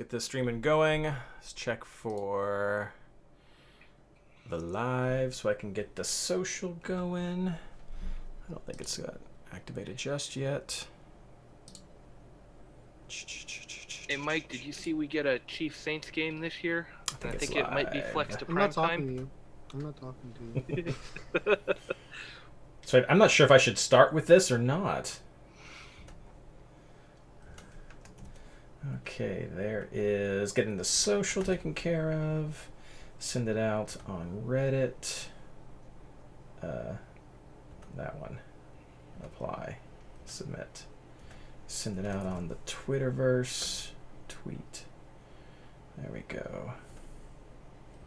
Get the streaming going. Let's check for the live so I can get the social going. I don't think it's got activated just yet. Hey Mike, did you see we get a Chiefs Saints game this year? I think it might be flexed to I'm prime not talking time. to you. I'm not talking to you. So I'm not sure if I should start with this or not. Okay, there is getting the social taken care of. Send it out on Reddit. That one. Apply. Submit. Send it out on the Twitterverse. Tweet. There we go.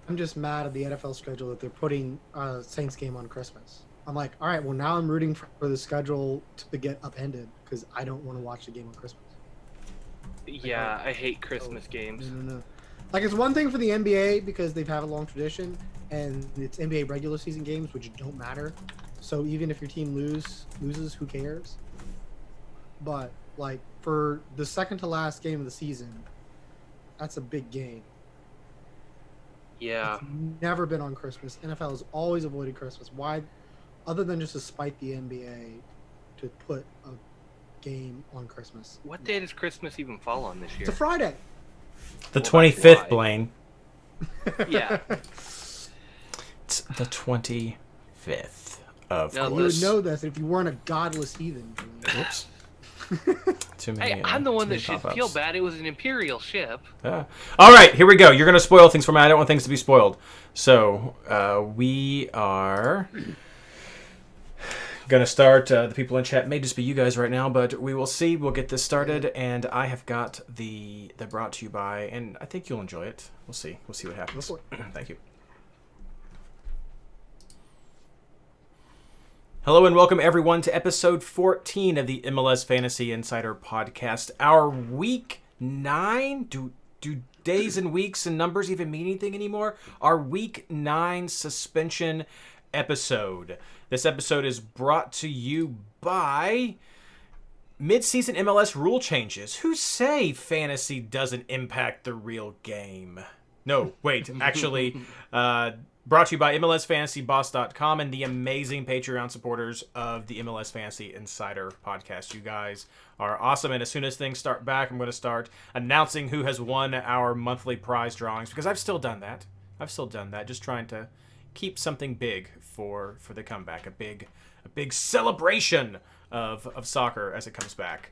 I'm just mad at the NFL schedule that they're putting Saints game on Christmas. I'm like, all right, well now I'm rooting for the schedule to get upended because I don't want to watch the game on Christmas. Yeah, I hate Christmas games. No. Like, it's one thing for the NBA because they've had a long tradition and it's NBA regular season games which don't matter. So even if your team loses, who cares? But like for the second to last game of the season, that's a big game. Yeah. It's never been on Christmas. NFL has always avoided Christmas. Why, other than just to spite the NBA, to put a game on Christmas? What day does Christmas even fall on this year? It's a Friday. The Well, 25th, why? Blayne. Yeah. It's the 25th of No, You would course. know this if you weren't a godless heathen. Whoops. Too many. Hey, I'm the one too that many should pop-ups. feel bad. It was an Imperial ship. All right, here we go. You're going to spoil things for me. I don't want things to be spoiled. So we are going to start. The people in chat may just be you guys right now, but we will see. We'll get this started, and I have got the brought to you by, and I think you'll enjoy it. We'll see. We'll see what happens. Go for Thank you. Hello and welcome everyone to episode 14 of the MLS Fantasy Insider Podcast. Our week 9, do days and weeks and numbers even mean anything anymore? Our week 9 suspension episode. This episode is brought to you by mid-season MLS rule changes. Who say fantasy doesn't impact the real game? No, wait, actually, brought to you by MLSFantasyBoss.com and the amazing Patreon supporters of the MLS Fantasy Insider Podcast. You guys are awesome, and as soon as things start back, I'm going to start announcing who has won our monthly prize drawings, because I've still done that. Just trying to keep something big for the comeback, a big celebration of soccer as it comes back.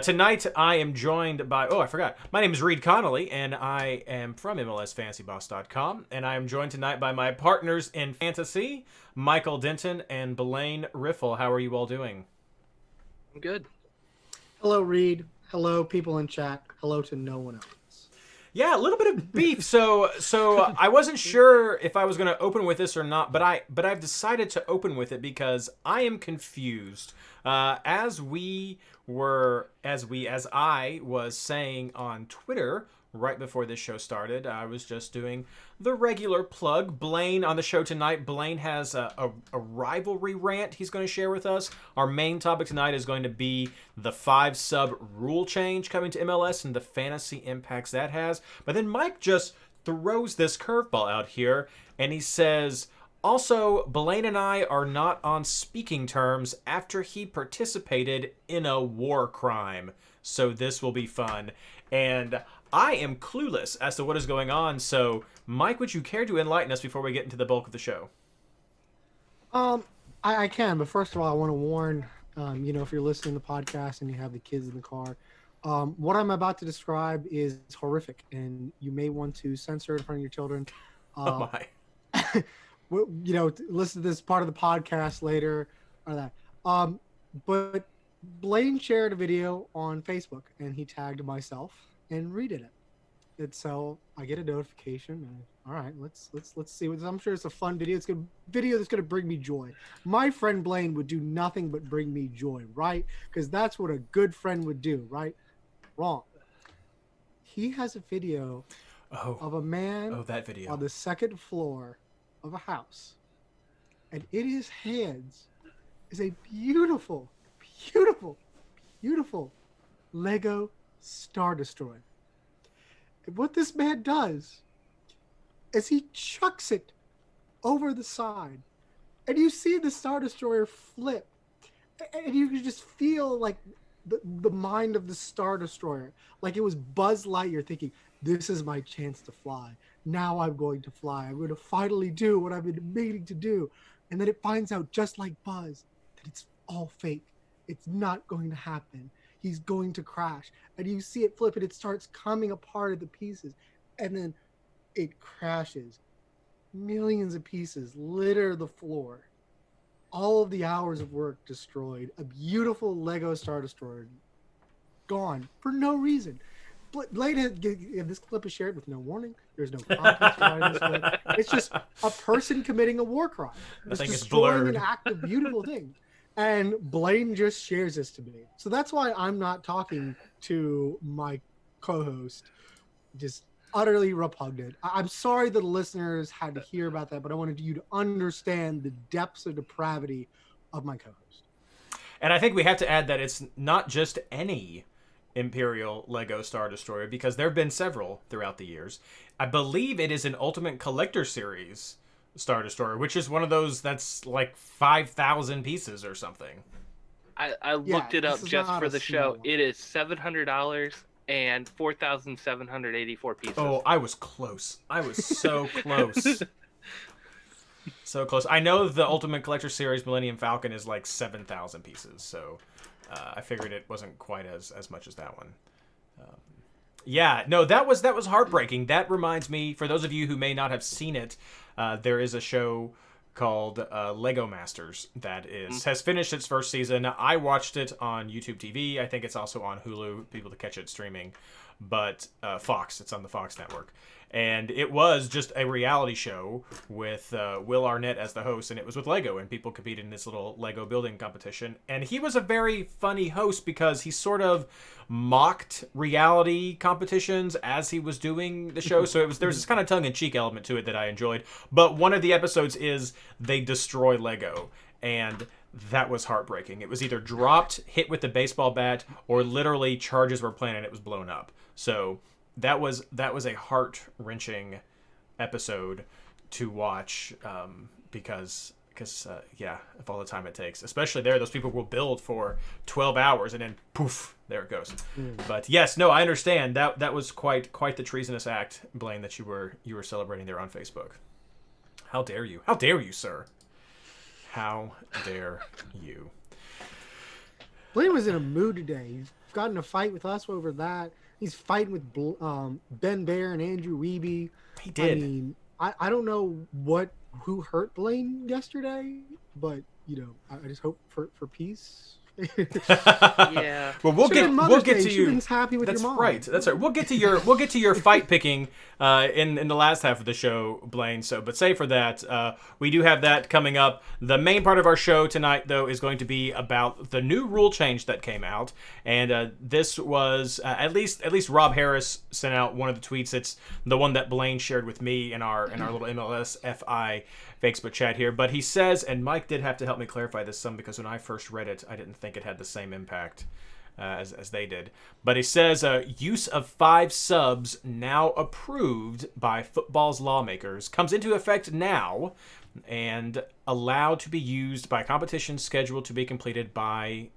Tonight, I am joined by... Oh, I forgot. My name is Reed Connolly, and I am from MLSFantasyBoss.com, and I am joined tonight by my partners in fantasy, Michael Denton and Blayne Riffle. How are you all doing? I'm good. Hello, Reed. Hello, people in chat. Hello to no one else. Yeah, a little bit of beef. So I wasn't sure if I was going to open with this or not, but I've decided to open with it because I am confused. As I was saying on Twitter right before this show started, I was just doing the regular plug. Blayne on the show tonight. Blayne has a rivalry rant he's going to share with us. Our main topic tonight is going to be the 5-sub rule change coming to MLS and the fantasy impacts that has. But then Mike just throws this curveball out here, and he says, also, Blayne and I are not on speaking terms after he participated in a war crime. So this will be fun. And I am clueless as to what is going on. So, Mike, would you care to enlighten us before we get into the bulk of the show? I can, but first of all, I want to warn, if you're listening to the podcast and you have the kids in the car, what I'm about to describe is horrific, and you may want to censor it in front of your children. Oh my. Listen to this part of the podcast later or that. But Blayne shared a video on Facebook, and he tagged myself and Reed in it. And so I get a notification, and all right, let's see what I'm sure it's a fun video. It's a video that's gonna bring me joy. My friend Blayne would do nothing but bring me joy, right? Because that's what a good friend would do, right? Wrong. He has a video of a man that video on the second floor of a house, and in his hands is a beautiful Lego Star Destroyer. And what this man does is he chucks it over the side. And you see the Star Destroyer flip. And you can just feel like the mind of the Star Destroyer. Like it was Buzz Lightyear thinking, this is my chance to fly. Now I'm going to fly. I'm going to finally do what I've been meaning to do. And then it finds out, just like Buzz, that it's all fake. It's not going to happen. He's going to crash. And you see it flip and it starts coming apart into pieces. And then it crashes. Millions of pieces litter the floor. All of the hours of work destroyed. A beautiful Lego Star Destroyer gone for no reason. Blayne, this clip is shared with no warning. There's no context provided this clip. It's just a person committing a war crime. I think it's destroying blurred. an act of beautiful thing. And Blayne just shares this to me. So that's why I'm not talking to my co-host. Just utterly repugnant. I'm sorry that the listeners had to hear about that, but I wanted you to understand the depths of depravity of my co-host. And I think we have to add that it's not just any Imperial Lego Star Destroyer, because there have been several throughout the years. I believe it is an Ultimate Collector Series Star Destroyer, which is one of those that's like 5,000 pieces or something. I looked it up just for the show. It is $700 and 4,784 pieces. Oh, I was close. I was so close. So close. I know the Ultimate Collector Series Millennium Falcon is like 7,000 pieces, so I figured it wasn't quite as much as that one. Yeah, no, that was heartbreaking. That reminds me, for those of you who may not have seen it, there is a show called Lego Masters that has finished its first season. I watched it on YouTube TV. I think it's also on Hulu, people to catch it streaming. But Fox, it's on the Fox network. And it was just a reality show with Will Arnett as the host, and it was with Lego, and people competed in this little Lego building competition. And he was a very funny host because he sort of mocked reality competitions as he was doing the show. So there's this kind of tongue-in-cheek element to it that I enjoyed. But one of the episodes is they destroy Lego, and that was heartbreaking. It was either dropped, hit with the baseball bat, or literally charges were planted and it was blown up. So that was a heart-wrenching episode to watch because of all the time it takes. Especially there, those people will build for 12 hours and then poof, there it goes. But yes, no, I understand. That was quite the treasonous act, Blayne, that you were celebrating there on Facebook. How dare you? How dare you, sir? How dare you? Blayne was in a mood today. He's gotten a fight with us over that. He's fighting with Ben Bear and Andrew Wiebe. He did. I mean, I don't know who hurt Blayne yesterday, but I just hope for peace. Yeah. Well, we'll get to you. Happy with That's your mom. right. That's right. We'll get to your fight picking in the last half of the show, Blayne. So, but save for that, we do have that coming up. The main part of our show tonight, though, is going to be about the new rule change that came out, and this was at least Rob Harris sent out one of the tweets. It's the one that Blayne shared with me in our little MLSFI Facebook chat here. But he says, and Mike did have to help me clarify this some because when I first read it, I didn't think it had the same impact as they did. But he says, use of 5 subs now approved by football's lawmakers comes into effect now and allowed to be used by competitions scheduled to be completed by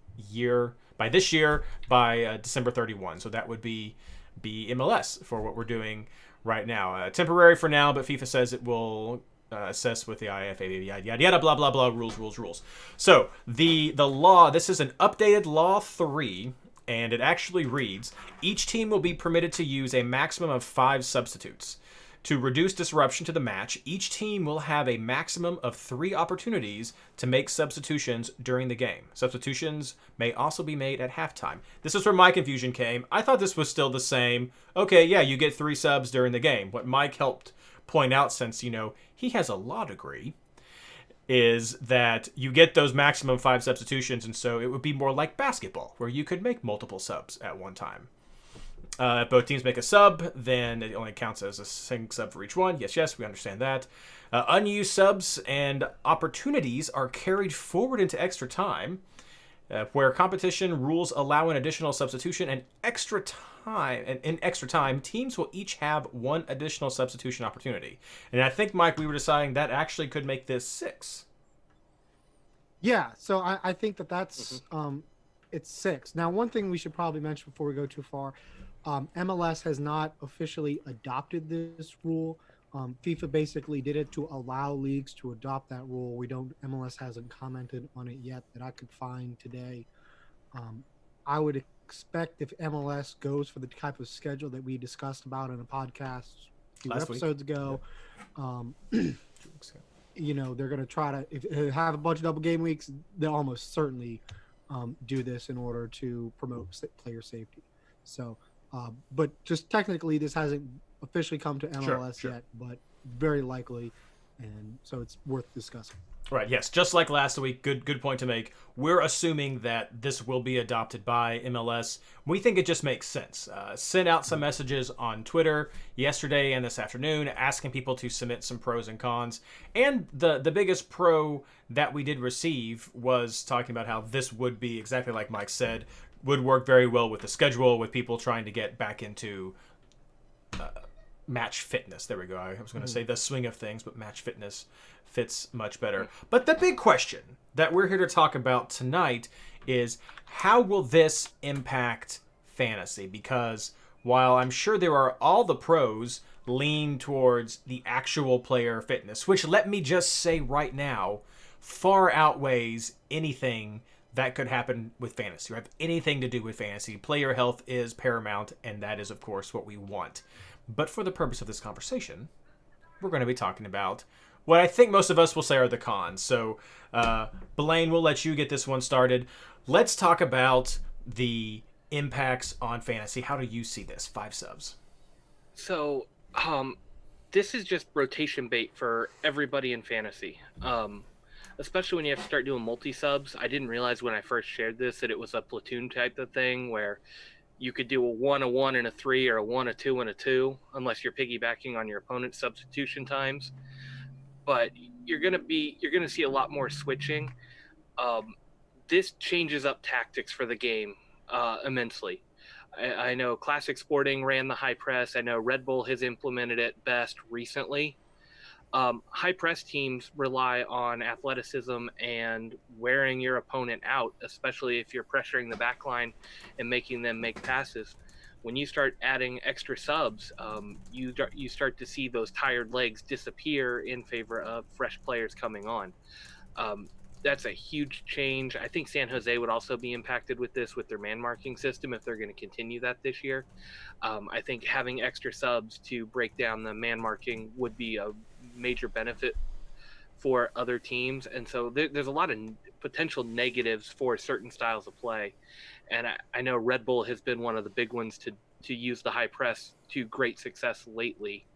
this year by December 31. So that would be MLS for what we're doing right now. Temporary for now, but FIFA says it will assess with the IFAB, yada yada, blah blah blah, rules. So the law, this is an updated Law 3, and it actually reads: each team will be permitted to use a maximum of 5 substitutes. To reduce disruption to the match, each team will have a maximum of 3 opportunities to make substitutions during the game. Substitutions may also be made at halftime. This is where my confusion came. I thought this was still the same. Okay, yeah, you get 3 subs during the game. What Mike helped point out, since he has a law degree, is that you get those maximum 5 substitutions, and so it would be more like basketball, where you could make multiple subs at one time. If both teams make a sub, then it only counts as a single sub for each one. Yes, we understand that. Unused subs and opportunities are carried forward into extra time, where competition rules allow an additional substitution and extra time, and in extra time, teams will each have one additional substitution opportunity. And I think, Mike, we were deciding that actually could make this 6. Yeah, so I think that's it's 6. Now, one thing we should probably mention before we go too far, MLS has not officially adopted this rule. FIFA basically did it to allow leagues to adopt that rule. MLS hasn't commented on it yet that I could find today. I would expect if MLS goes for the type of schedule that we discussed about in a podcast a few episodes ago, they're going to try to if have a bunch of double game weeks. They'll almost certainly do this in order to promote player safety. So, but just technically, this hasn't officially come to MLS yet, but very likely, and so it's worth discussing. Right, yes, just like last week, good point to make. We're assuming that this will be adopted by MLS. We think it just makes sense. Sent out some messages on Twitter yesterday and this afternoon asking people to submit some pros and cons. And the biggest pro that we did receive was talking about how this would be, exactly like Mike said, would work very well with the schedule, with people trying to get back into match fitness. There we go. I was going to say the swing of things, but match fitness fits much better. But the big question that we're here to talk about tonight is, how will this impact fantasy? Because while I'm sure there are all the pros lean towards the actual player fitness, which, let me just say right now, far outweighs anything that could happen with fantasy or have anything to do with fantasy. Player health is paramount, and that is, of course, what we want. But for the purpose of this conversation, we're going to be talking about what I think most of us will say are the cons. So, Blayne, we'll let you get this one started. Let's talk about the impacts on fantasy. How do you see this? 5 subs. So, this is just rotation bait for everybody in fantasy. Especially when you have to start doing multi-subs. I didn't realize when I first shared this that it was a platoon type of thing where you could do a 1, a 1, and a 3, or a 1, a 2, and a 2, unless you're piggybacking on your opponent's substitution times. But you're gonna see a lot more switching. This changes up tactics for the game immensely. I know Classic Sporting ran the high press. I know Red Bull has implemented it best recently. High press teams rely on athleticism and wearing your opponent out, especially if you're pressuring the back line and making them make passes. When you start adding extra subs, you start to see those tired legs disappear in favor of fresh players coming on. That's a huge change. I think San Jose would also be impacted with this, with their man marking system, if they're going to continue that this year. I think having extra subs to break down the man marking would be a major benefit for other teams. And so there's a lot of potential negatives for certain styles of play. And I know Red Bull has been one of the big ones to use the high press to great success lately.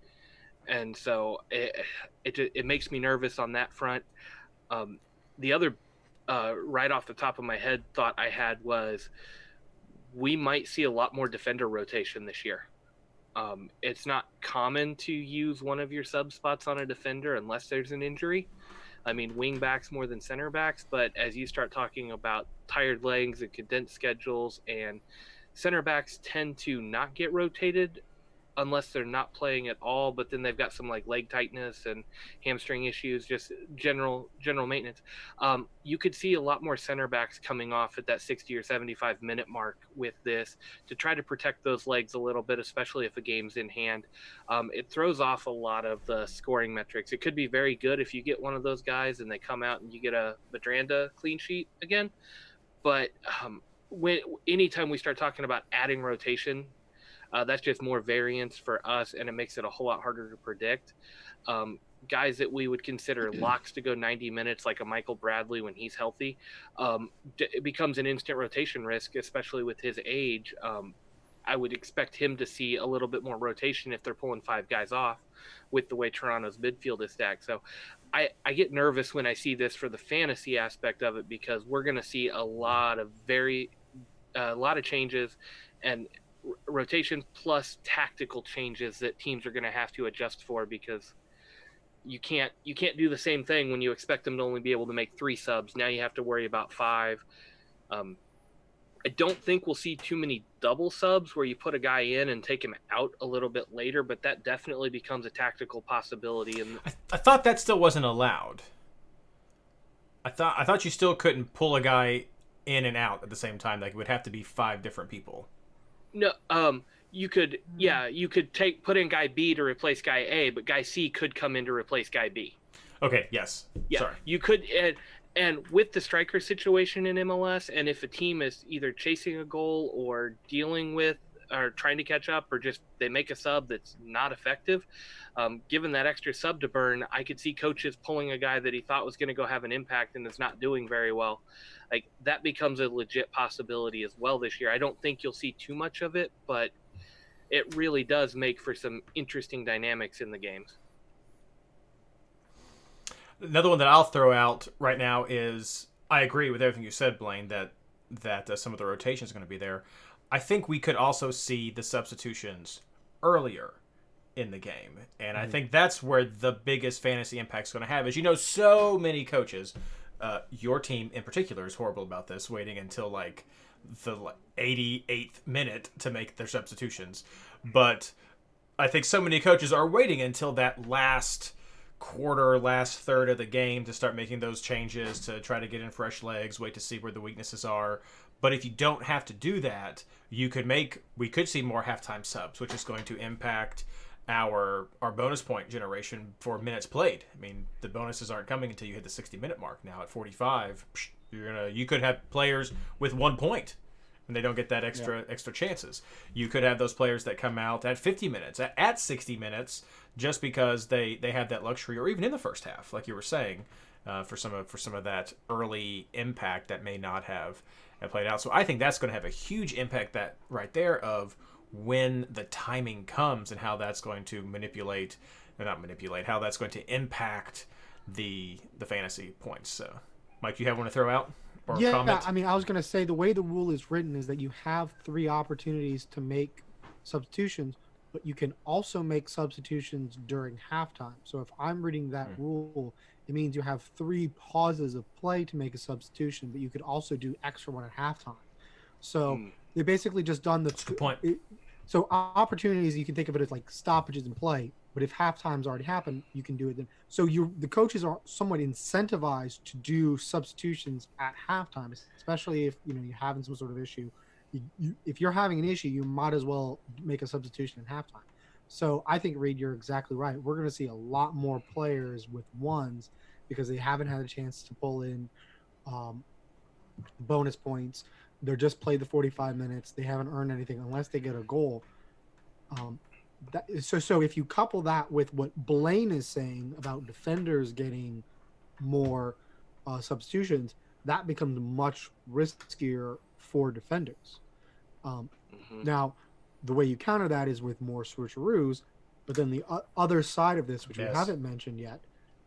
And so it makes me nervous on that front. The other right off the top of my head thought I had was we might see a lot more defender rotation this year. It's not common to use one of your sub spots on a defender unless there's an injury. I mean, wing backs more than center backs, but as you start talking about tired legs and condensed schedules, and center backs tend to not get rotated unless they're not playing at all, but then they've got some like leg tightness and hamstring issues, just general maintenance. You could see a lot more center backs coming off at that 60 or 75 minute mark with this to try to protect those legs a little bit, especially if a game's in hand. It throws off a lot of the scoring metrics. It could be very good if you get one of those guys and they come out and you get a Madranda clean sheet again. But anytime we start talking about adding rotation, that's just more variance for us, and it makes it a whole lot harder to predict. Guys that we would consider locks to go 90 minutes, like a Michael Bradley when he's healthy, it becomes an instant rotation risk, especially with his age. I would expect him to see a little bit more rotation if they're pulling 5 guys off with the way Toronto's midfield is stacked. So I get nervous when I see this for the fantasy aspect of it, because we're going to see a lot of changes and rotation plus tactical changes that teams are going to have to adjust for, because you can't do the same thing when you expect them to only be able to make 3 subs. Now you have to worry about 5. I don't think we'll see too many double subs where you put a guy in and take him out a little bit later, but that definitely becomes a tactical possibility. And I thought that still wasn't allowed. I thought you still couldn't pull a guy in and out at the same time. Like, it would have to be 5 different people. no, you could, you could put in guy B to replace guy A, but guy C could come in to replace guy B. Okay, yes. Yeah, Sorry. you could, and with the striker situation in MLS, and if a team is either chasing a goal or dealing with or trying to catch up, or just they make a sub that's not effective, given that extra sub to burn, I could see coaches pulling a guy that he thought was going to go have an impact and is not doing very well. Like, that becomes a legit possibility as well this year. I don't think you'll see too much of it, but it really does make for some interesting dynamics in the games. Another one that I'll throw out right now is, I agree with everything you said, Blayne, that some of the rotation is going to be there. I think we could also see the substitutions earlier in the game. And I think that's where the biggest fantasy impact is going to have. As you know, so many coaches, your team in particular is horrible about this, waiting until like the 88th minute to make their substitutions. But I think so many coaches are waiting until that last quarter, last third of the game to start making those changes, to try to get in fresh legs, wait to see where the weaknesses are. But if you don't have to do that, we could see more halftime subs, which is going to impact our bonus point generation for minutes played. I mean, the bonuses aren't coming until you hit the 60-minute mark. Now at 45, you could have players with 1 point, and they don't get that extra chances. You could have those players that come out at 50 minutes, at 60 minutes, just because they have that luxury, or even in the first half, like you were saying, for some of that early impact that may not have played out. So I think that's going to have a huge impact, that right there, of when the timing comes and how that's going to how that's going to impact the fantasy points. So, Mike, you have one to throw out? Or comment? I mean, I was going to say the way the rule is written is that you have 3 opportunities to make substitutions, but you can also make substitutions during halftime. So if I'm reading that rule, it means you have 3 pauses of play to make a substitution, but you could also do extra one at halftime. So they basically just done the... That's a good point. So opportunities, you can think of it as like stoppages in play, but if halftime's already happened, you can do it then. So the coaches are somewhat incentivized to do substitutions at halftime, especially if you're having some sort of issue. If you're having an issue, you might as well make a substitution at halftime. So I think, Reed, you're exactly right. We're going to see a lot more players with ones because they haven't had a chance to pull in bonus points. They're just played the 45 minutes. They haven't earned anything unless they get a goal. So if you couple that with what Blayne is saying about defenders getting more substitutions, that becomes much riskier for defenders. Now, the way you counter that is with more switcheroos, but then the other side of this, which we haven't mentioned yet,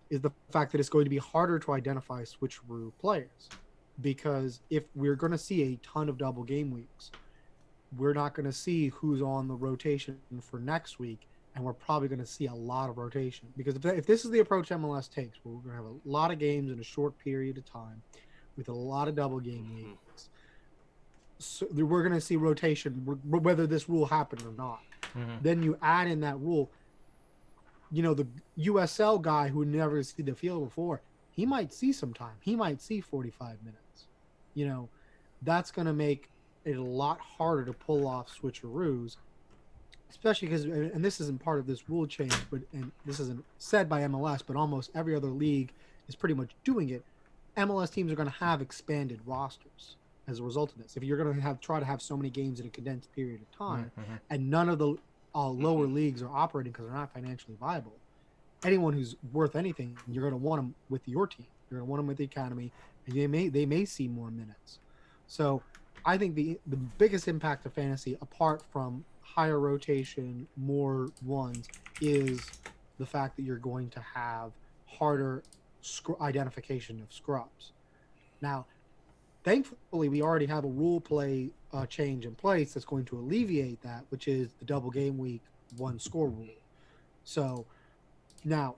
is the fact that it's going to be harder to identify switcheroo players. Because if we're going to see a ton of double game weeks, we're not going to see who's on the rotation for next week, and we're probably going to see a lot of rotation. Because if this is the approach MLS takes, where we're going to have a lot of games in a short period of time with a lot of double game weeks, so we're going to see rotation, whether this rule happened or not. Then you add in that rule, the USL guy who never seen the field before, he might see some time. He might see 45 minutes. That's going to make it a lot harder to pull off switcheroos, especially because, and this isn't part of this rule change, and this isn't said by MLS, but almost every other league is pretty much doing it. MLS teams are going to have expanded rosters as a result of this. If you're going to try to have so many games in a condensed period of time, and none of the lower leagues are operating because they're not financially viable, anyone who's worth anything, you're going to want them with your team. You're going to want them with the academy, and they may see more minutes. So I think the biggest impact of fantasy, apart from higher rotation, more ones, is the fact that you're going to have harder identification of scrubs. Now, thankfully, we already have a rule play change in place that's going to alleviate that, which is the double game week 1 score rule. So now,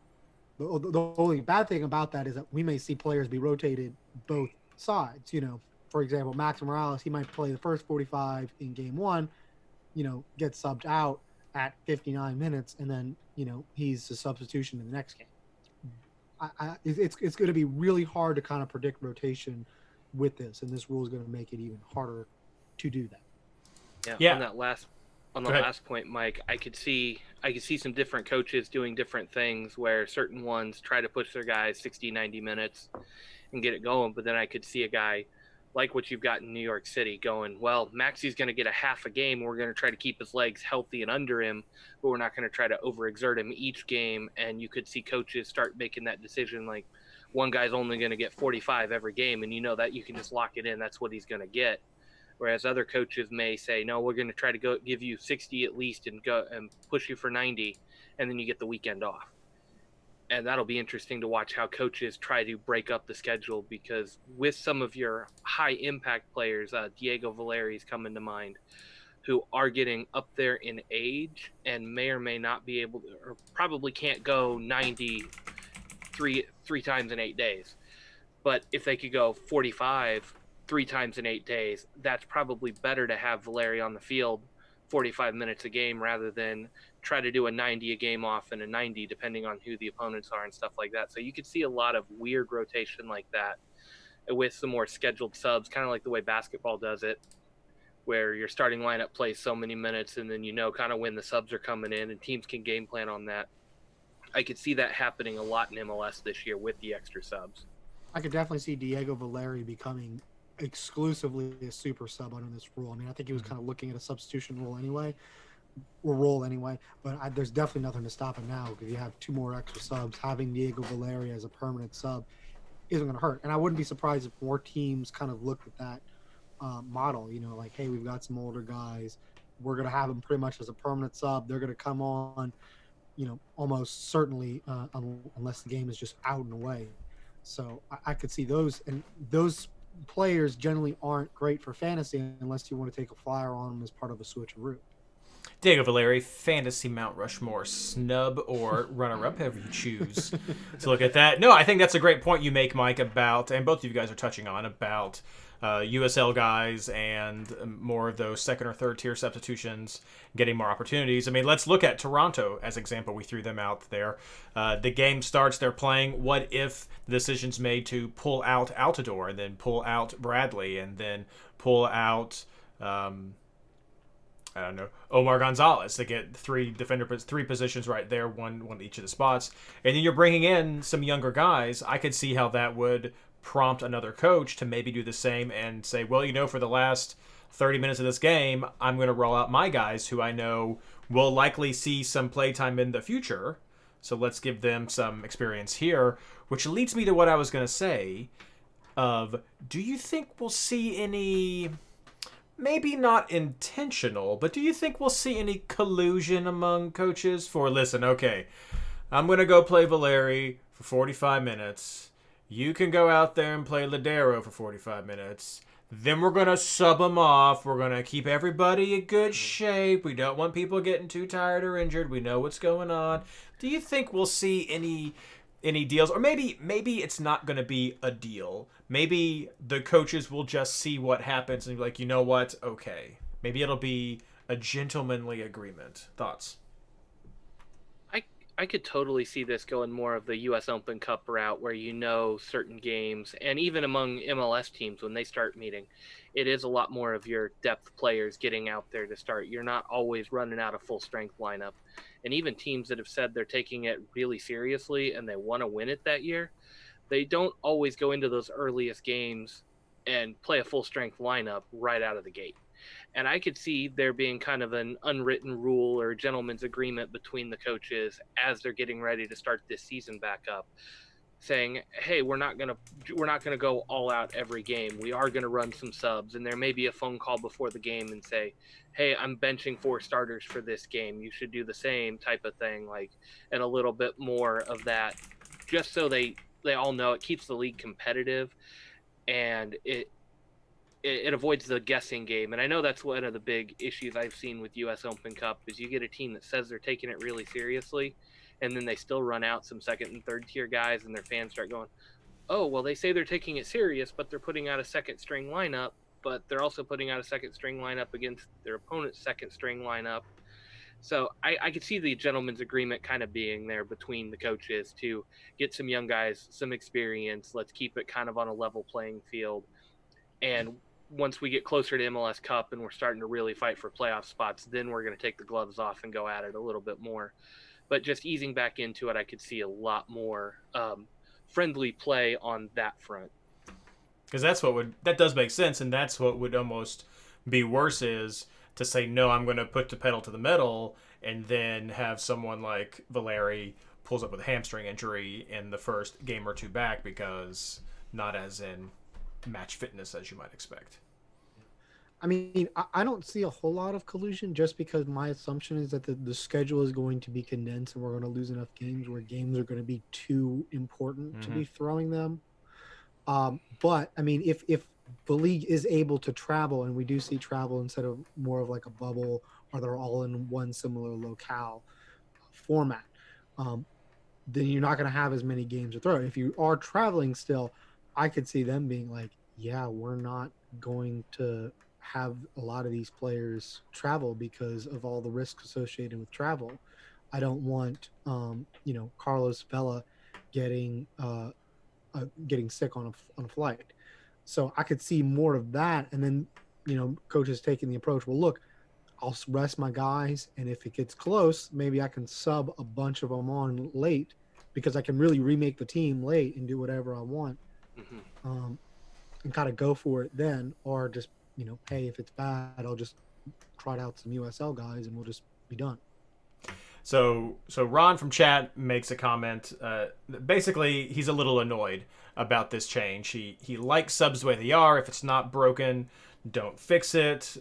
the only bad thing about that is that we may see players be rotated both sides. for example, Max Morales, he might play the first 45 in game one, get subbed out at 59 minutes, and then, he's a substitution in the next game. It's going to be really hard to kind of predict rotation with this, and this rule is going to make it even harder to do that. Yeah. On the last point, Mike, I could see some different coaches doing different things where certain ones try to push their guys 60, 90 minutes and get it going, but then I could see a guy like what you've got in New York City going, well, Maxi's going to get a half a game. We're going to try to keep his legs healthy and under him, but we're not going to try to overexert him each game. And you could see coaches start making that decision, like one guy's only going to get 45 every game, and that you can just lock it in. That's what he's going to get. Whereas other coaches may say, no, we're going to try to give you 60 at least and go and push you for 90, and then you get the weekend off. And that'll be interesting to watch how coaches try to break up the schedule, because with some of your high impact players, Diego Valeri's coming to mind, who are getting up there in age and may or may not be able to, or probably can't go 90 three times in 8 days. But if they could go 45 3 times in 8 days, that's probably better to have Valeri on the field 45 minutes a game rather than try to do a 90 a game off and a 90 depending on who the opponents are and stuff like that. So you could see a lot of weird rotation like that with some more scheduled subs, kind of like the way basketball does it, where your starting lineup plays so many minutes and then kind of when the subs are coming in and teams can game plan on that. I could see that happening a lot in MLS this year with the extra subs. I could definitely see Diego Valeri becoming exclusively a super sub under this rule. I mean, I think he was kind of looking at a substitution role anyway, but there's definitely nothing to stop him now, because you have 2 more extra subs. Having Diego Valeri as a permanent sub isn't going to hurt. And I wouldn't be surprised if more teams kind of looked at that model, like, hey, we've got some older guys. We're going to have them pretty much as a permanent sub. They're going to come on, almost certainly unless the game is just out and away. So I could see those, and those players generally aren't great for fantasy unless you want to take a flyer on them as part of a switcheroo. Diego Valeri, fantasy Mount Rushmore snub or runner-up, however you choose to look at that. No, I think that's a great point you make, Mike, about, and both of you guys are touching on, about USL guys and more of those second or third tier substitutions getting more opportunities. I mean, let's look at Toronto as example. We threw them out there. The game starts, they're playing. What if the decision's made to pull out Altidore and then pull out Bradley and then pull out Omar Gonzalez to get 3 positions right there, one each of the spots, and then you're bringing in some younger guys. I could see how that would prompt another coach to maybe do the same and say, well, for the last 30 minutes of this game, I'm going to roll out my guys who I know will likely see some playtime in the future, so let's give them some experience here, which leads me to what I was going to say do you think we'll see any, maybe not intentional, but do you think we'll see any collusion among coaches for, listen, okay, I'm going to go play Valeri for 45 minutes. You can go out there and play Ladero for 45 minutes. Then we're going to sub them off. We're going to keep everybody in good shape. We don't want people getting too tired or injured. We know what's going on. Do you think we'll see any deals? Or maybe it's not going to be a deal. Maybe the coaches will just see what happens and be like, you know what? Okay. Maybe it'll be a gentlemanly agreement. Thoughts? I could totally see this going more of the U.S. Open Cup route, where certain games, and even among MLS teams when they start meeting, it is a lot more of your depth players getting out there to start. You're not always running out of full strength lineup. And even teams that have said they're taking it really seriously and they want to win it that year, they don't always go into those earliest games and play a full strength lineup right out of the gate. And I could see there being kind of an unwritten rule or a gentleman's agreement between the coaches as they're getting ready to start this season back up, saying, hey, we're not gonna go all out every game. We are gonna run some subs, and there may be a phone call before the game and say, hey, I'm benching 4 starters for this game. You should do the same type of thing, and a little bit more of that, just so they all know. It keeps the league competitive, and it avoids the guessing game. And I know that's one of the big issues I've seen with U.S. Open Cup is you get a team that says they're taking it really seriously, and then they still run out some second and third tier guys, and their fans start going, oh, well, they say they're taking it serious, but they're putting out a second string lineup, but they're also putting out a second string lineup against their opponent's second string lineup. So I could see the gentleman's agreement kind of being there between the coaches to get some young guys some experience. Let's keep it kind of on a level playing field. And once we get closer to MLS Cup and we're starting to really fight for playoff spots, then we're going to take the gloves off and go at it a little bit more. But just easing back into it, I could see a lot more friendly play on that front. Because that does make sense, and that's what would almost be worse is to say, no, I'm going to put the pedal to the metal, and then have someone like Valeri pulls up with a hamstring injury in the first game or two back because not as in match fitness as you might expect. I mean, I don't see a whole lot of collusion just because my assumption is that the schedule is going to be condensed and we're going to lose enough games where games are going to be too important to be throwing them. But I mean, if the league is able to travel and we do see travel instead of more of like a bubble or they're all in one similar locale format, then you're not going to have as many games to throw. If you are traveling still, I could see them being like, yeah, we're not going to have a lot of these players travel because of all the risks associated with travel. I don't want, Carlos Vela getting sick on a flight. So I could see more of that. And then, coaches taking the approach, well, look, I'll rest my guys. And if it gets close, maybe I can sub a bunch of them on late because I can really remake the team late and do whatever I want. And kind of go for it then, or just, hey, if it's bad, I'll just trot out some USL guys and we'll just be done. So Ron from chat makes a comment. Basically, he's a little annoyed about this change. He likes subs the way they are. If it's not broken, don't fix it.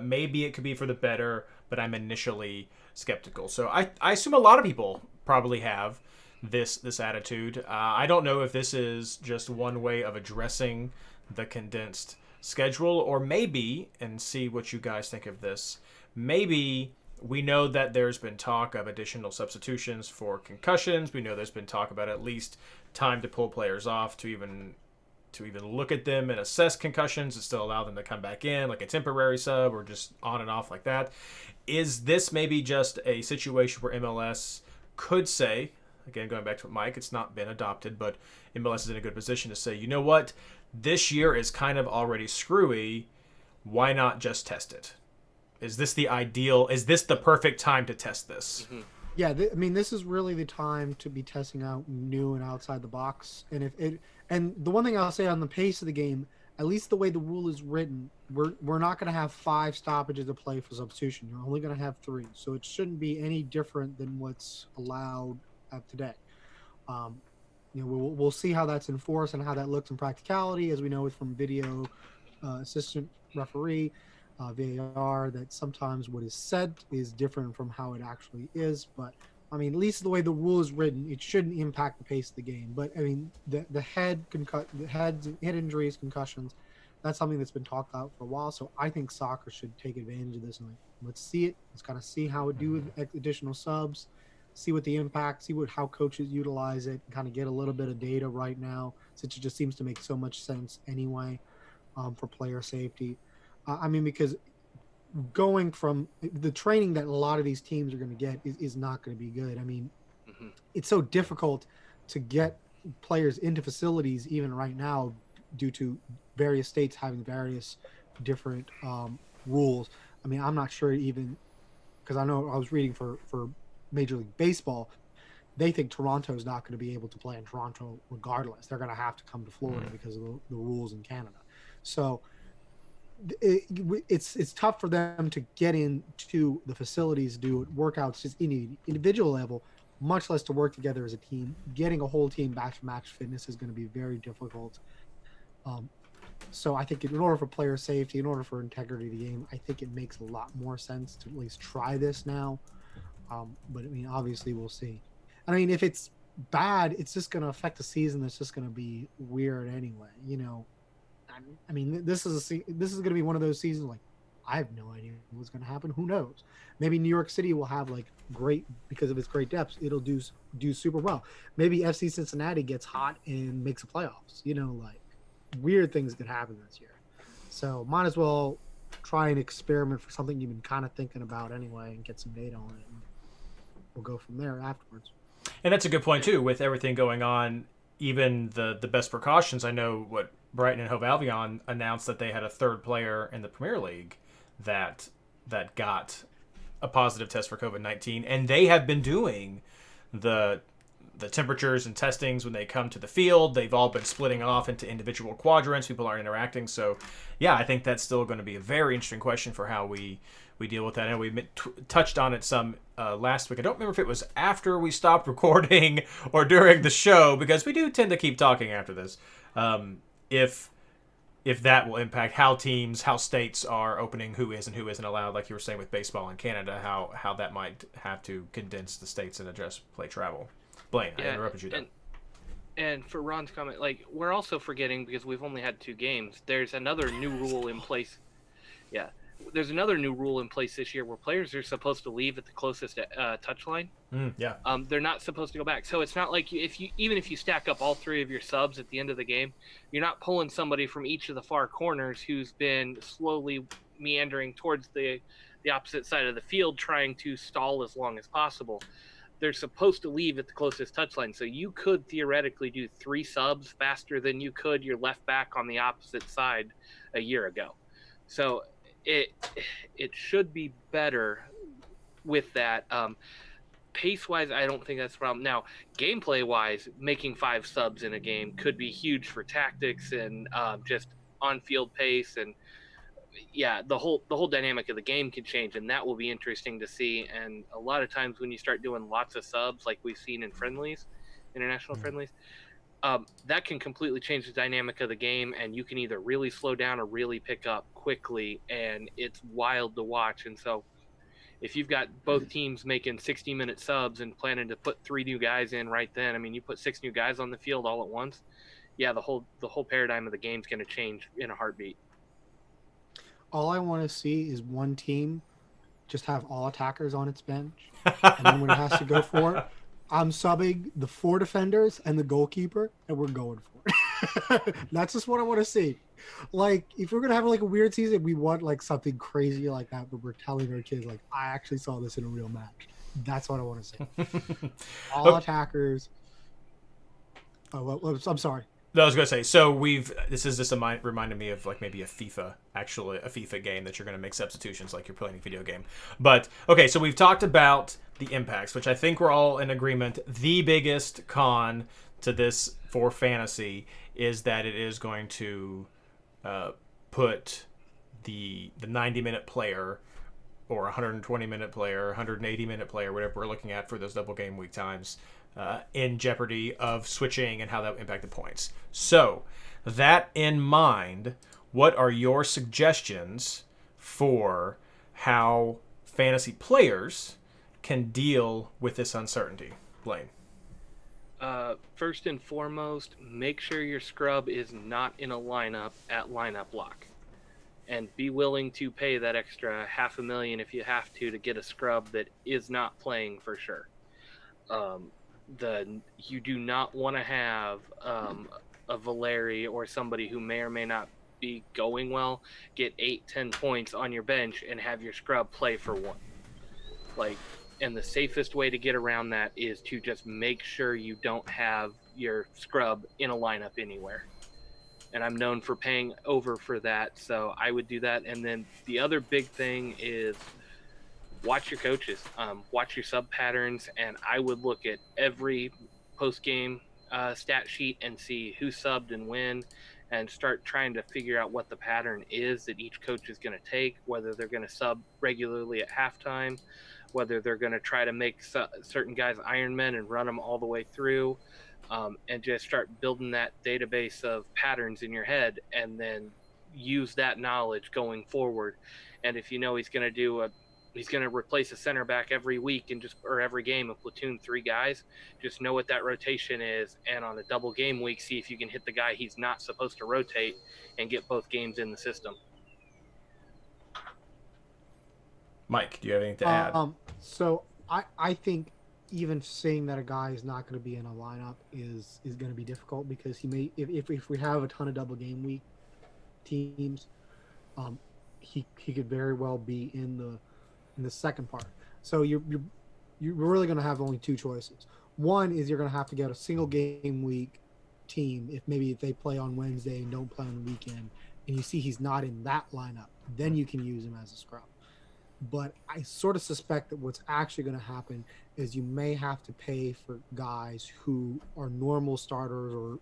Maybe it could be for the better, but I'm initially skeptical. So I assume a lot of people probably have this attitude. I don't know if this is just one way of addressing the condensed schedule, or maybe, and see what you guys think of this, maybe we know that there's been talk of additional substitutions for concussions. We know there's been talk about at least time to pull players off to even look at them and assess concussions and still allow them to come back in, like a temporary sub or just on and off like that. Is this maybe just a situation where MLS could say, again, going back to what Mike, it's not been adopted, but MLS is in a good position to say, you know what, this year is kind of already screwy. Why not just test it? Is this the ideal? Is this the perfect time to test this? Mm-hmm. Yeah, this is really the time to be testing out new and outside the box. And the one thing I'll say on the pace of the game, at least the way the rule is written, we're not going to have 5 stoppages to play for substitution. You're only going to have 3, so it shouldn't be any different than what's allowed today. We'll see how that's enforced and how that looks in practicality, as we know it from video assistant referee. VAR, that sometimes what is said is different from how it actually is. But I mean, at least the way the rule is written, it shouldn't impact the pace of the game. But I mean, the head injuries, concussions, that's something that's been talked about for a while. So I think soccer should take advantage of this. And let's see it. Let's kind of see how it do with additional subs, see what the impact, see how coaches utilize it, and kind of get a little bit of data right now, since it just seems to make so much sense anyway for player safety. I mean, because going from the training that a lot of these teams are going to get is not going to be good. I mean, It's so difficult to get players into facilities even right now due to various states having various different rules. I mean, I'm not sure even, because I know I was reading for Major League Baseball, they think Toronto's not going to be able to play in Toronto regardless. They're going to have to come to Florida because of the rules in Canada. So it's tough for them to get into the facilities, do workouts just individual level, much less to work together as a team. Getting a whole team back to match fitness is going to be very difficult. So I think in order for player safety, in order for integrity of the game, I think it makes a lot more sense to at least try this now. But I mean, obviously we'll see. I mean, if it's bad, it's just going to affect the season. That's just going to be weird anyway. I mean, this is going to be one of those seasons like I have no idea what's going to happen. Who knows? Maybe New York City will have like great because of its great depths. It'll do super well. Maybe FC Cincinnati gets hot and makes the playoffs. You know, like weird things could happen this year. So might as well try and experiment for something you've been kind of thinking about anyway and get some data on it. And we'll go from there afterwards. And that's a good point too. With everything going on, even the best precautions. I know what Brighton and Hove Albion announced that they had a third player in the Premier League that got a positive test for COVID-19, and they have been doing the temperatures and testings when they come to the field. They've all been splitting off into individual quadrants. People aren't interacting. So, yeah, I think that's still going to be a very interesting question for how we deal with that. And we touched on it some last week. I don't remember if it was after we stopped recording or during the show, because we do tend to keep talking after this. If that will impact how states are opening, who is and who isn't allowed, like you were saying with baseball in Canada, how that might have to condense the states and address play travel. Blayne, I interrupted you there. And for Ron's comment, like, we're also forgetting, because we've only had 2 games, there's another new rule in place. Yeah. There's another new rule in place this year where players are supposed to leave at the closest touchline. Yeah. They're not supposed to go back. So it's not like even if you stack up all 3 of your subs at the end of the game, you're not pulling somebody from each of the far corners who's been slowly meandering towards the opposite side of the field, trying to stall as long as possible. They're supposed to leave at the closest touchline. So you could theoretically do 3 subs faster than you could your left back on the opposite side a year ago. So it should be better with that. Pace-wise, I don't think that's a problem. Now, gameplay-wise, making 5 subs in a game could be huge for tactics and just on-field pace, and yeah, the whole dynamic of the game can change, and that will be interesting to see. And a lot of times when you start doing lots of subs, like we've seen in friendlies, international friendlies, that can completely change the dynamic of the game, and you can either really slow down or really pick up quickly, and it's wild to watch. And so if you've got both teams making 60-minute subs and planning to put 3 new guys in right then, I mean, you put 6 new guys on the field all at once, yeah, the whole paradigm of the game's going to change in a heartbeat. All I want to see is one team just have all attackers on its bench, and then when it has to go for it, I'm subbing the 4 defenders and the goalkeeper, and we're going for it. That's just what I want to see. Like, if we're gonna have like a weird season, we want like something crazy like that, but we're telling our kids like, I actually saw this in a real match. That's what I want to see. All attackers. Oh, well, I'm sorry. No, I was gonna say. So this is just reminded me of like maybe a FIFA game that you're gonna make substitutions like you're playing a video game. But okay, so we've talked about the impacts, which I think we're all in agreement. The biggest con to this for fantasy is that it is going to put the 90-minute player or 120-minute player, 180-minute player, whatever we're looking at for those double game week times, in jeopardy of switching and how that would impact the points. So, that in mind, what are your suggestions for how fantasy players can deal with this uncertainty? Blayne. First and foremost, make sure your scrub is not in a lineup at lineup lock. And be willing to pay that extra $500,000 if you have to get a scrub that is not playing for sure. You do not want to have a Valeri or somebody who may or may not be going well get 8-10 points on your bench and have your scrub play for 1. And the safest way to get around that is to just make sure you don't have your scrub in a lineup anywhere. And I'm known for paying over for that, so I would do that. And then the other big thing is watch your coaches, watch your sub patterns, and I would look at every post-game stat sheet and see who subbed and when, and start trying to figure out what the pattern is that each coach is going to take, whether they're going to sub regularly at halftime, whether they're going to try to make certain guys Ironmen and run them all the way through, and just start building that database of patterns in your head, and then use that knowledge going forward. And if you know he's going to replace a center back every week or every game and platoon 3 guys, just know what that rotation is. And on a double game week, see if you can hit the guy he's not supposed to rotate and get both games in the system. Mike, do you have anything to add? So I think even saying that a guy is not going to be in a lineup is going to be difficult because he may if we have a ton of double game week teams, um, he could very well be in the second part. So you're really going to have only two choices. One is you're going to have to get a single game week team if they play on Wednesday and don't play on the weekend, and you see he's not in that lineup, then you can use him as a scrub. But I sort of suspect that what's actually going to happen is you may have to pay for guys who are normal starters or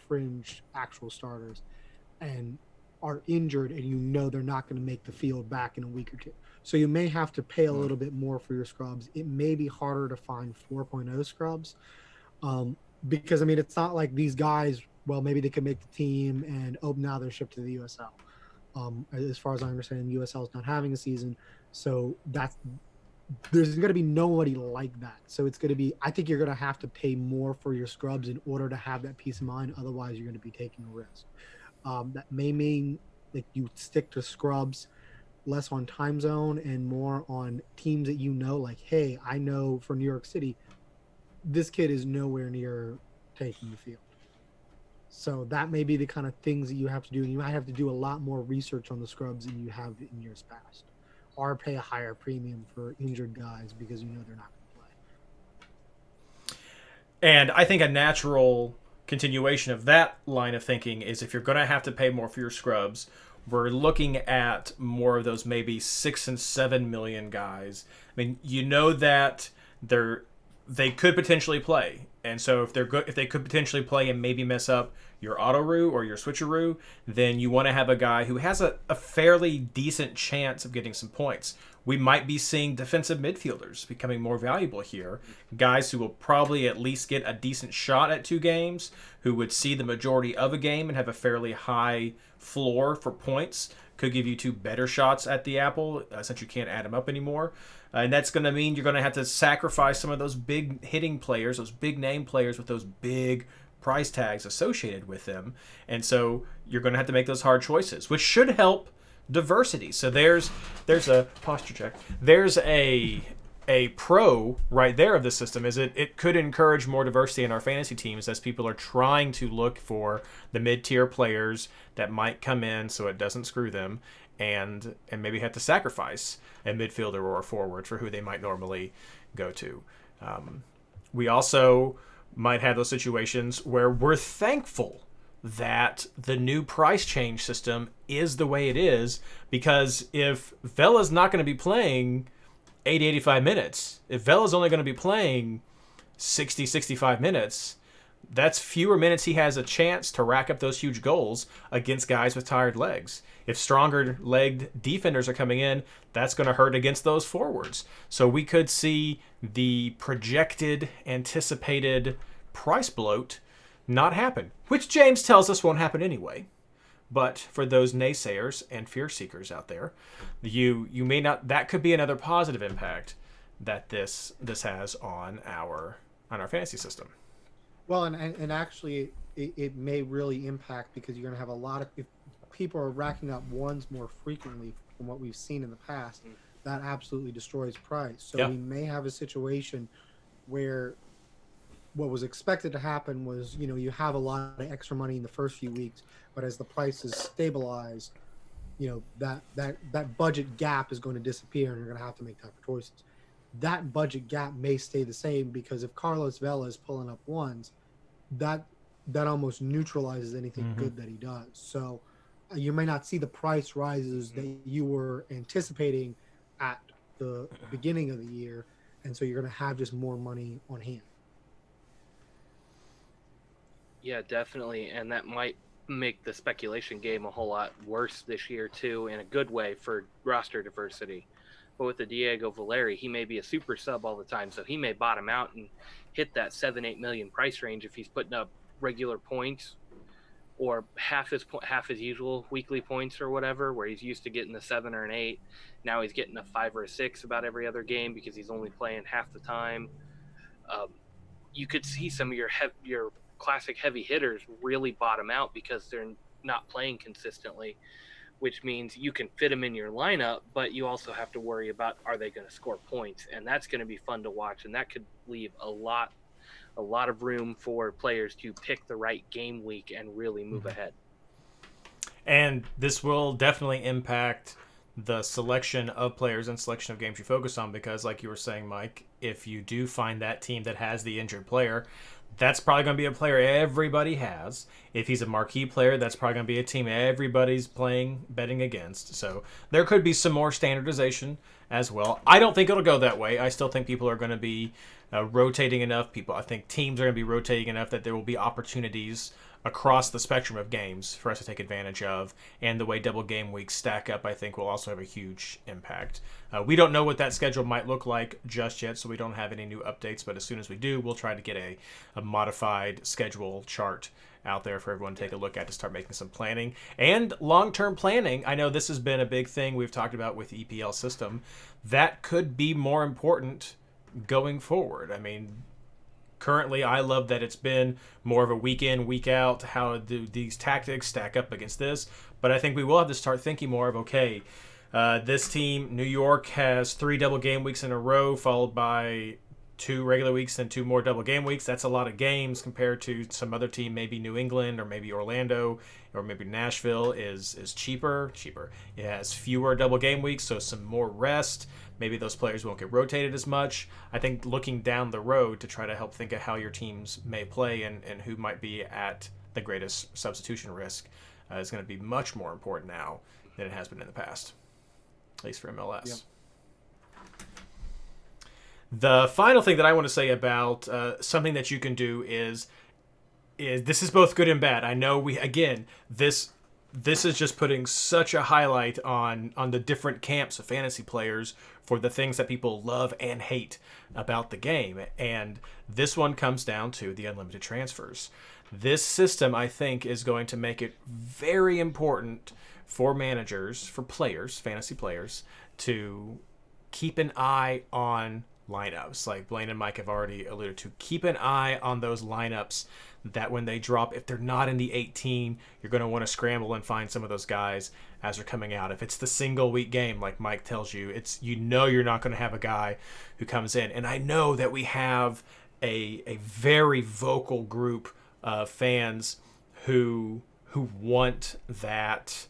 fringe actual starters and are injured, and they're not going to make the field back in a week or two. So you may have to pay a little bit more for your scrubs. It may be harder to find 4.0 scrubs because it's not like these guys. Well, maybe they could make the team, and now they're shipped to the USL. As far as I understand, USL is not having a season, so there's going to be nobody like that. So it's going to be. I think you're going to have to pay more for your scrubs in order to have that peace of mind. Otherwise, you're going to be taking a risk. That may mean that you stick to scrubs less on time zone and more on teams that like, hey, I know for New York City, this kid is nowhere near taking the field. So that may be the kind of things that you have to do. And you might have to do a lot more research on the scrubs than you have in years past. Or pay a higher premium for injured guys because they're not going to play. And I think a natural continuation of that line of thinking is if you're going to have to pay more for your scrubs, we're looking at more of those maybe 6 and 7 million guys. That they could potentially play, and so if they could potentially play and maybe mess up your auto-roo or your switcheroo, then you want to have a guy who has a fairly decent chance of getting some points. We might be seeing defensive midfielders becoming more valuable here. Guys who will probably at least get a decent shot at 2 games, who would see the majority of a game and have a fairly high floor for points, could give you 2 better shots at the apple since you can't add them up anymore. And that's going to mean you're going to have to sacrifice some of those big hitting players, those big name players with those big price tags associated with them. And so you're going to have to make those hard choices, which should help diversity. So there's a posture check. There's a pro right there of the system is it could encourage more diversity in our fantasy teams as people are trying to look for the mid-tier players that might come in so it doesn't screw them and maybe have to sacrifice a midfielder or a forward for who they might normally go to. We also might have those situations where we're thankful that the new price change system is the way it is, because if Vela's not going to be playing 80, 85 minutes, if Vela's only going to be playing 60, 65 minutes, that's fewer minutes he has a chance to rack up those huge goals against guys with tired legs. If stronger legged defenders are coming in, that's going to hurt against those forwards. So we could see the projected, anticipated price bloat not happen, which James tells us won't happen anyway. But for those naysayers and fear seekers out there, you may not. That could be another positive impact that this has on our fantasy system. Well, and actually, it may really impact because you're going to have a lot of if people are racking up ones more frequently from what we've seen in the past. That absolutely destroys price. So we may have a situation where what was expected to happen was, you have a lot of extra money in the first few weeks, but as the prices stabilize, that budget gap is going to disappear and you're going to have to make tougher choices. That budget gap may stay the same because if Carlos Vela is pulling up ones, that almost neutralizes anything good that he does. So you may not see the price rises that you were anticipating at the beginning of the year, and so you're going to have just more money on hand. Yeah, definitely, and that might make the speculation game a whole lot worse this year too, in a good way for roster diversity. But with the Diego Valeri, he may be a super sub all the time, so he may bottom out and hit that 7-8 million price range if he's putting up regular points or half his usual weekly points or whatever, where he's used to getting a 7 or an 8. Now he's getting a 5 or a 6 about every other game because he's only playing half the time. You could see some of your classic heavy hitters really bottom out because they're not playing consistently. which means you can fit them in your lineup, but you also have to worry about, are they going to score points? And that's going to be fun to watch, and that could leave a lot of room for players to pick the right game week and really move ahead. And this will definitely impact the selection of players and selection of games you focus on, because like you were saying, Mike, if you do find that team that has the injured player, that's probably going to be a player everybody has. If he's a marquee player, that's probably going to be a team everybody's betting against. So there could be some more standardization as well. I don't think it'll go that way. I still think people are going to be rotating enough. I think teams are going to be rotating enough that there will be opportunities across the spectrum of games for us to take advantage of, and the way double game weeks stack up, I think, will also have a huge impact. We don't know what that schedule might look like just yet, so we don't have any new updates, but as soon as we do, we'll try to get a modified schedule chart out there for everyone to take a look at, to start making some planning. And long-term planning, I know this has been a big thing we've talked about with the EPL system. That could be more important going forward. I mean, currently, I love that it's been more of a week in, week out. How do these tactics stack up against this? But I think we will have to start thinking more of, okay, this team, New York, has 3 double game weeks in a row, followed by 2 regular weeks and 2 more double game weeks. That's a lot of games compared to some other team, maybe New England or maybe Orlando or maybe Nashville is cheaper. It has fewer double game weeks, so some more rest. Maybe those players won't get rotated as much. I think looking down the road to try to help think of how your teams may play and who might be at the greatest substitution risk is going to be much more important now than it has been in the past, at least for MLS. Yep. The final thing that I want to say about something that you can do is this is both good and bad. I know this is just putting such a highlight on the different camps of fantasy players for the things that people love and hate about the game. And this one comes down to the unlimited transfers. This system, I think, is going to make it very important for managers, for players, fantasy players, to keep an eye on lineups. Like Blayne and Mike have already alluded to, keep an eye on those lineups that when they drop, if they're not in the 18, you're going to want to scramble and find some of those guys as they're coming out. If it's the single week game, like Mike tells you, you're not going to have a guy who comes in. And I know that we have a very vocal group of fans who want that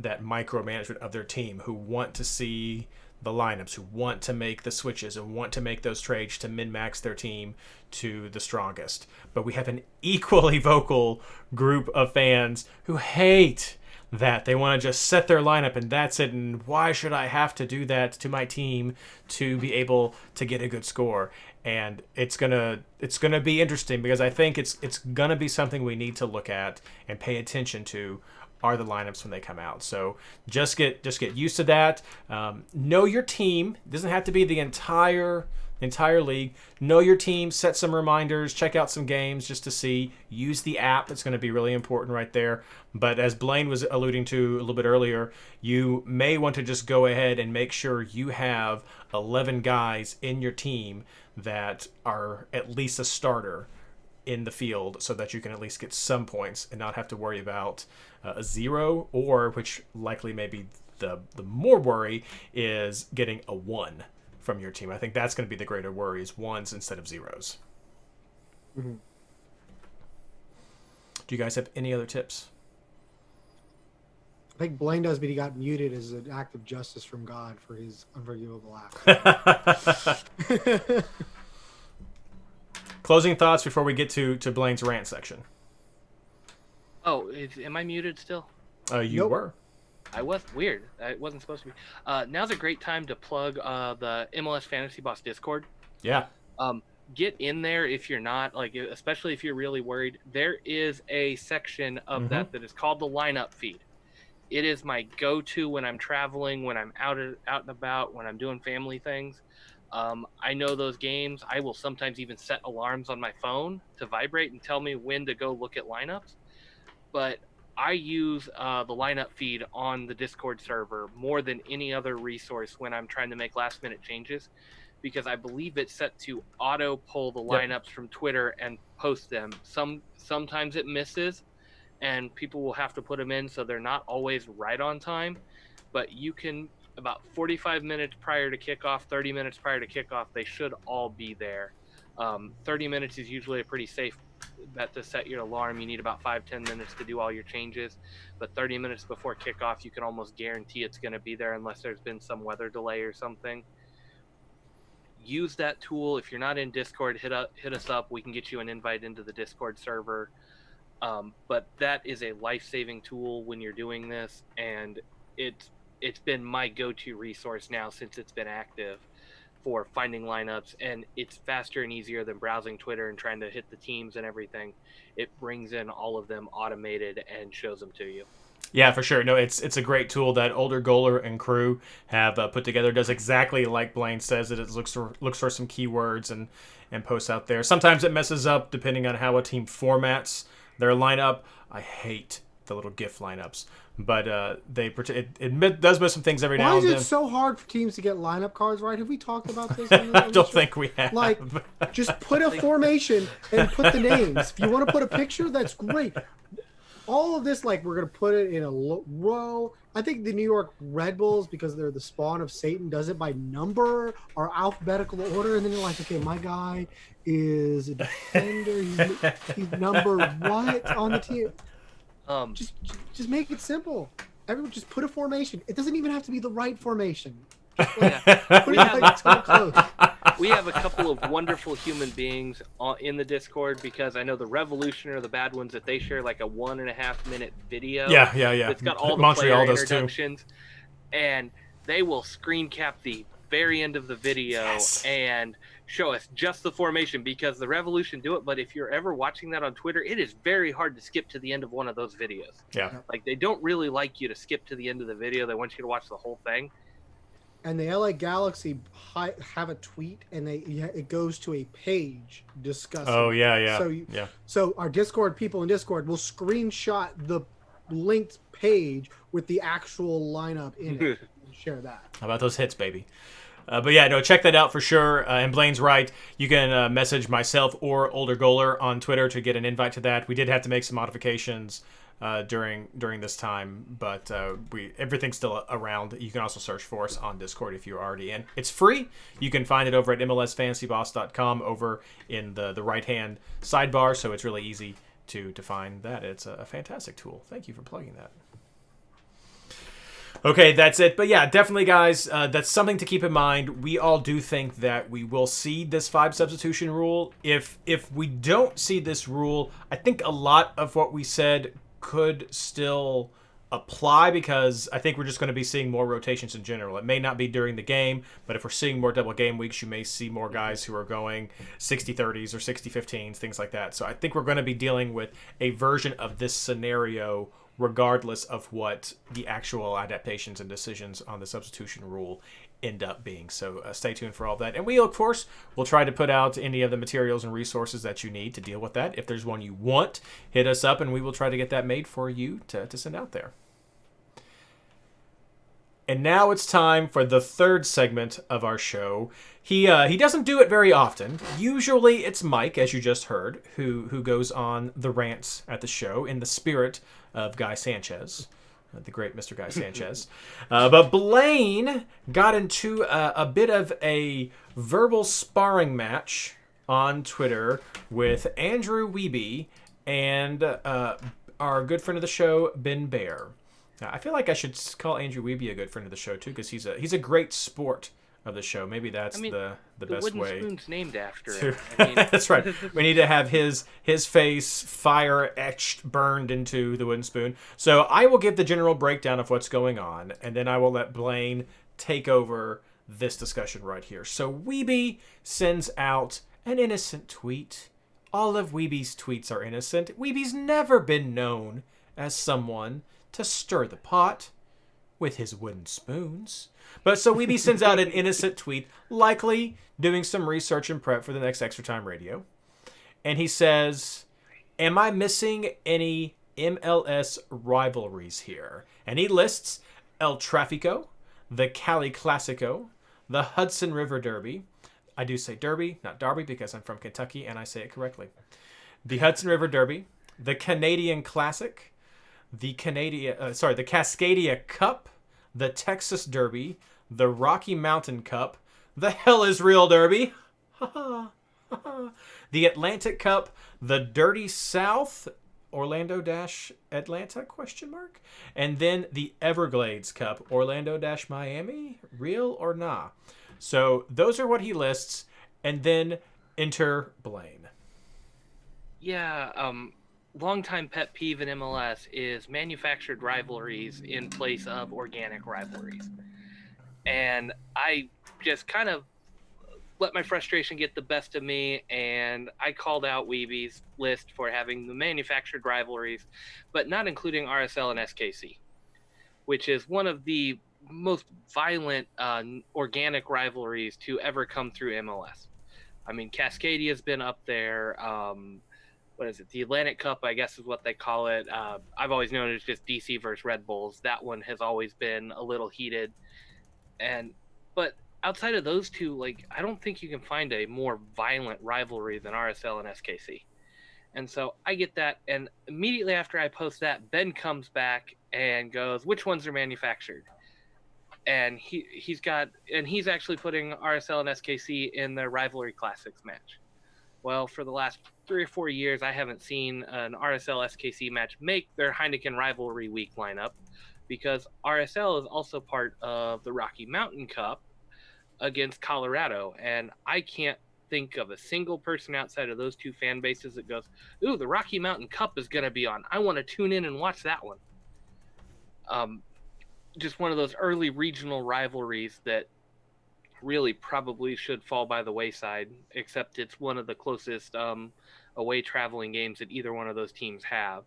micromanagement of their team, who want to see the lineups, who want to make the switches and want to make those trades to min-max their team to the strongest. But we have an equally vocal group of fans who hate that. They want to just set their lineup and that's it, and why should I have to do that to my team to be able to get a good score? And it's gonna be interesting, because I think it's gonna be something we need to look at and pay attention to, are the lineups when they come out. So just get used to that. Know your team. It doesn't have to be the entire league. Know your team. Set some reminders. Check out some games just to see. Use the app. It's going to be really important right there. But as Blayne was alluding to a little bit earlier, you may want to just go ahead and make sure you have 11 guys in your team that are at least a starter in the field, so that you can at least get some points and not have to worry about a 0, or, which likely may be the more worry, is getting a 1 from your team. I think that's going to be the greater worry, is 1s instead of 0s. Mm-hmm. Do you guys have any other tips? I think Blayne does, but he got muted as an act of justice from God for his unforgivable act. Closing thoughts before we get to Blaynes Rant section. Oh, am I muted still? You Nope. were. I was. Weird. I wasn't supposed to be. Now's a great time to plug the MLS Fantasy Boss Discord. Yeah. Get in there if you're not, like, especially if you're really worried. There is a section of that is called the lineup feed. It is my go-to when I'm traveling, when I'm out and about, when I'm doing family things. I know those games. I will sometimes even set alarms on my phone to vibrate and tell me when to go look at lineups. But I use the lineup feed on the Discord server more than any other resource when I'm trying to make last-minute changes, because I believe it's set to auto pull the lineups from Twitter and post them. Sometimes it misses, and people will have to put them in, so they're not always right on time. But you can, about 45 minutes prior to kickoff, 30 minutes prior to kickoff, they should all be there. 30 minutes is usually a pretty safe bet to set your alarm. You need about 5-10 minutes to do all your changes, but 30 minutes before kickoff, you can almost guarantee it's going to be there unless there's been some weather delay or something. Use that tool. If you're not in Discord, hit us up. We can get you an invite into the Discord server. But that is a life-saving tool when you're doing this, and it's been my go-to resource now since it's been active for finding lineups, and it's faster and easier than browsing Twitter and trying to hit the teams and everything. It brings in all of them automated and shows them to you. Yeah, for sure. No, it's a great tool that Older Goaler and crew have put together. It does exactly like Blayne says it. It looks for some keywords and posts out there. Sometimes it messes up depending on how a team formats their lineup. I hate the little GIF lineups, but it does miss some things every now and then. Why is it so hard for teams to get lineup cards right? Have we talked about this? I don't think we have. Like, just put a formation and put the names. If you want to put a picture, that's great. All of this, like, we're going to put it in a row. I think the New York Red Bulls, because they're the spawn of Satan, does it by number or alphabetical order. And then you're like, okay, my guy is a defender. He's number what on the team? Just make it simple. Everyone just put a formation. It doesn't even have to be the right formation. We have a couple of wonderful human beings in the Discord, because I know the Revolution are the bad ones that they share like a 1.5 minute video. Yeah. It's got all the Montreal player does introductions, and they will screen cap the very end of the video and show us just the formation, because the Revolution do it. But if you're ever watching that on Twitter, it is very hard to skip to the end of one of those videos. Yeah. Like, they don't really like you to skip to the end of the video. They want you to watch the whole thing. And the LA Galaxy have a tweet, and it goes to a page discussing. Oh yeah. So our Discord people in Discord will screenshot the linked page with the actual lineup in it and share that. How about those hits, baby? But yeah, no, check that out for sure. And Blayne's right. You can message myself or Older Goaler on Twitter to get an invite to that. We did have to make some modifications during this time, but everything's still around. You can also search for us on Discord if you're already in. It's free. You can find it over at MLSFantasyBoss.com over in the right-hand sidebar, so it's really easy to find that. It's a fantastic tool. Thank you for plugging that. Okay, that's it. But yeah, definitely, guys, that's something to keep in mind. We all do think that we will see this 5 substitution rule. If we don't see this rule, I think a lot of what we said could still apply, because I think we're just going to be seeing more rotations in general. It may not be during the game, but if we're seeing more double game weeks, you may see more guys who are going 60-30s or 60-15s, things like that. So I think we're going to be dealing with a version of this scenario regardless of what the actual adaptations and decisions on the substitution rule end up being. So stay tuned for all that. And we, of course, will try to put out any of the materials and resources that you need to deal with that. If there's one you want, hit us up and we will try to get that made for you to send out there. And now it's time for the third segment of our show. He doesn't do it very often. Usually it's Mike, as you just heard, who goes on the rants at the show in the spirit of Guy Sanchez, the great Mr. Guy Sanchez. But Blayne got into a bit of a verbal sparring match on Twitter with Andrew Wiebe and our good friend of the show, Ben Bear. I feel like I should call Andrew Wiebe a good friend of the show too, because he's a great sport of the show. Maybe that's the best wooden way. Spoon's named after him. I mean, that's right. We need to have his face fire etched, burned into the wooden spoon. So I will give the general breakdown of what's going on, and then I will let Blayne take over this discussion right here. So Wiebe sends out an innocent tweet. All of Weebe's tweets are innocent. Weebe's never been known as someone to stir the pot with his wooden spoons. But so Wiebe sends out an innocent tweet, likely doing some research and prep for the next Extra Time Radio. And he says, "Am I missing any MLS rivalries here?" And he lists El Tráfico, the Cali Classico, the Hudson River Derby. I do say Derby, not Derby, because I'm from Kentucky and I say it correctly. The Hudson River Derby, the Canadian Classic, the Cascadia Cup, the Texas Derby, the Rocky Mountain Cup, the Hell is Real Derby, the Atlantic Cup, the Dirty South, Orlando-Atlanta, ? And then the Everglades Cup, Orlando-Miami, real or nah? So those are what he lists, and then enter Blayne. Yeah, longtime pet peeve in MLS is manufactured rivalries in place of organic rivalries. And I just kind of let my frustration get the best of me, and I called out Weeby's list for having the manufactured rivalries, but not including RSL and SKC, which is one of the most violent organic rivalries to ever come through MLS. I mean, Cascadia's been up there. What is it? The Atlantic Cup, I guess is what they call it. I've always known it as just DC versus Red Bulls. That one has always been a little heated. But outside of those two, like, I don't think you can find a more violent rivalry than RSL and SKC. And so I get that. And immediately after I post that, Ben comes back and goes, which ones are manufactured? And he's actually putting RSL and SKC in the Rivalry Classics match. Well, for the last 3 or 4 years, I haven't seen an RSL SKC match make their Heineken Rivalry Week lineup, because RSL is also part of the Rocky Mountain Cup against Colorado, and I can't think of a single person outside of those two fan bases that goes, ooh, the Rocky Mountain Cup is going to be on. I want to tune in and watch that one. Just one of those early regional rivalries that really probably should fall by the wayside, except it's one of the closest away traveling games that either one of those teams have.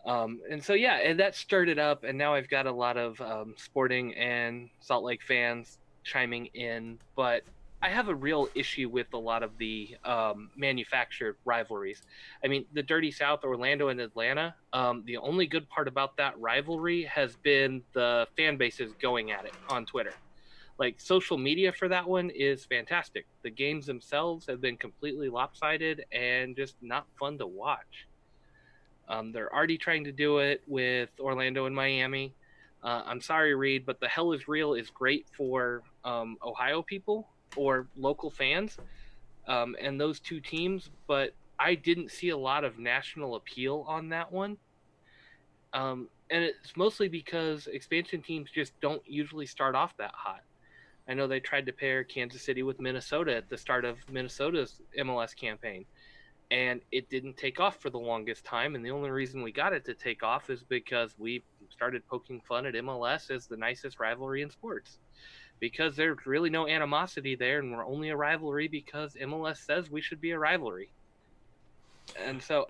And so, yeah, and that stirred it up, and now I've got a lot of Sporting and Salt Lake fans chiming in, but I have a real issue with a lot of the manufactured rivalries. I mean, the Dirty South, Orlando and Atlanta, the only good part about that rivalry has been the fan bases going at it on Twitter. Like, social media for that one is fantastic. The games themselves have been completely lopsided and just not fun to watch. They're already trying to do it with Orlando and Miami. I'm sorry, Reed, but the Hell is Real is great for Ohio people or local fans and those two teams, but I didn't see a lot of national appeal on that one. And it's mostly because expansion teams just don't usually start off that hot. I know they tried to pair Kansas City with Minnesota at the start of Minnesota's MLS campaign, and it didn't take off for the longest time. And the only reason we got it to take off is because we started poking fun at MLS as the nicest rivalry in sports, because there's really no animosity there, and we're only a rivalry because MLS says we should be a rivalry. And so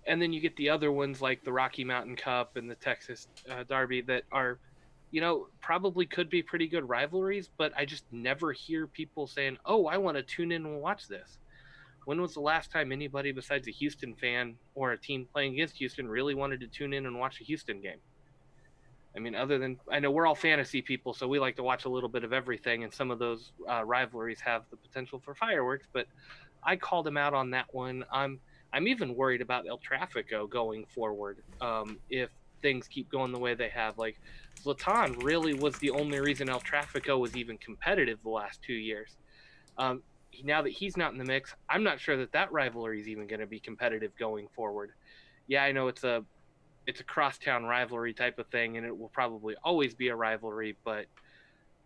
and then you get the other ones like the Rocky Mountain Cup and the Texas Derby that are, probably could be pretty good rivalries, but I just never hear people saying, oh, I want to tune in and watch this. When was the last time anybody besides a Houston fan or a team playing against Houston really wanted to tune in and watch a Houston game? I mean, other than, I know we're all fantasy people, so we like to watch a little bit of everything, and some of those rivalries have the potential for fireworks, but I called him out on that one. I'm even worried about El Tráfico going forward if things keep going the way they have. Like, Zlatan really was the only reason El Tráfico was even competitive the last 2 years. Now that he's not in the mix, I'm not sure that rivalry is even going to be competitive going forward. Yeah, I know it's a crosstown rivalry type of thing, and it will probably always be a rivalry, but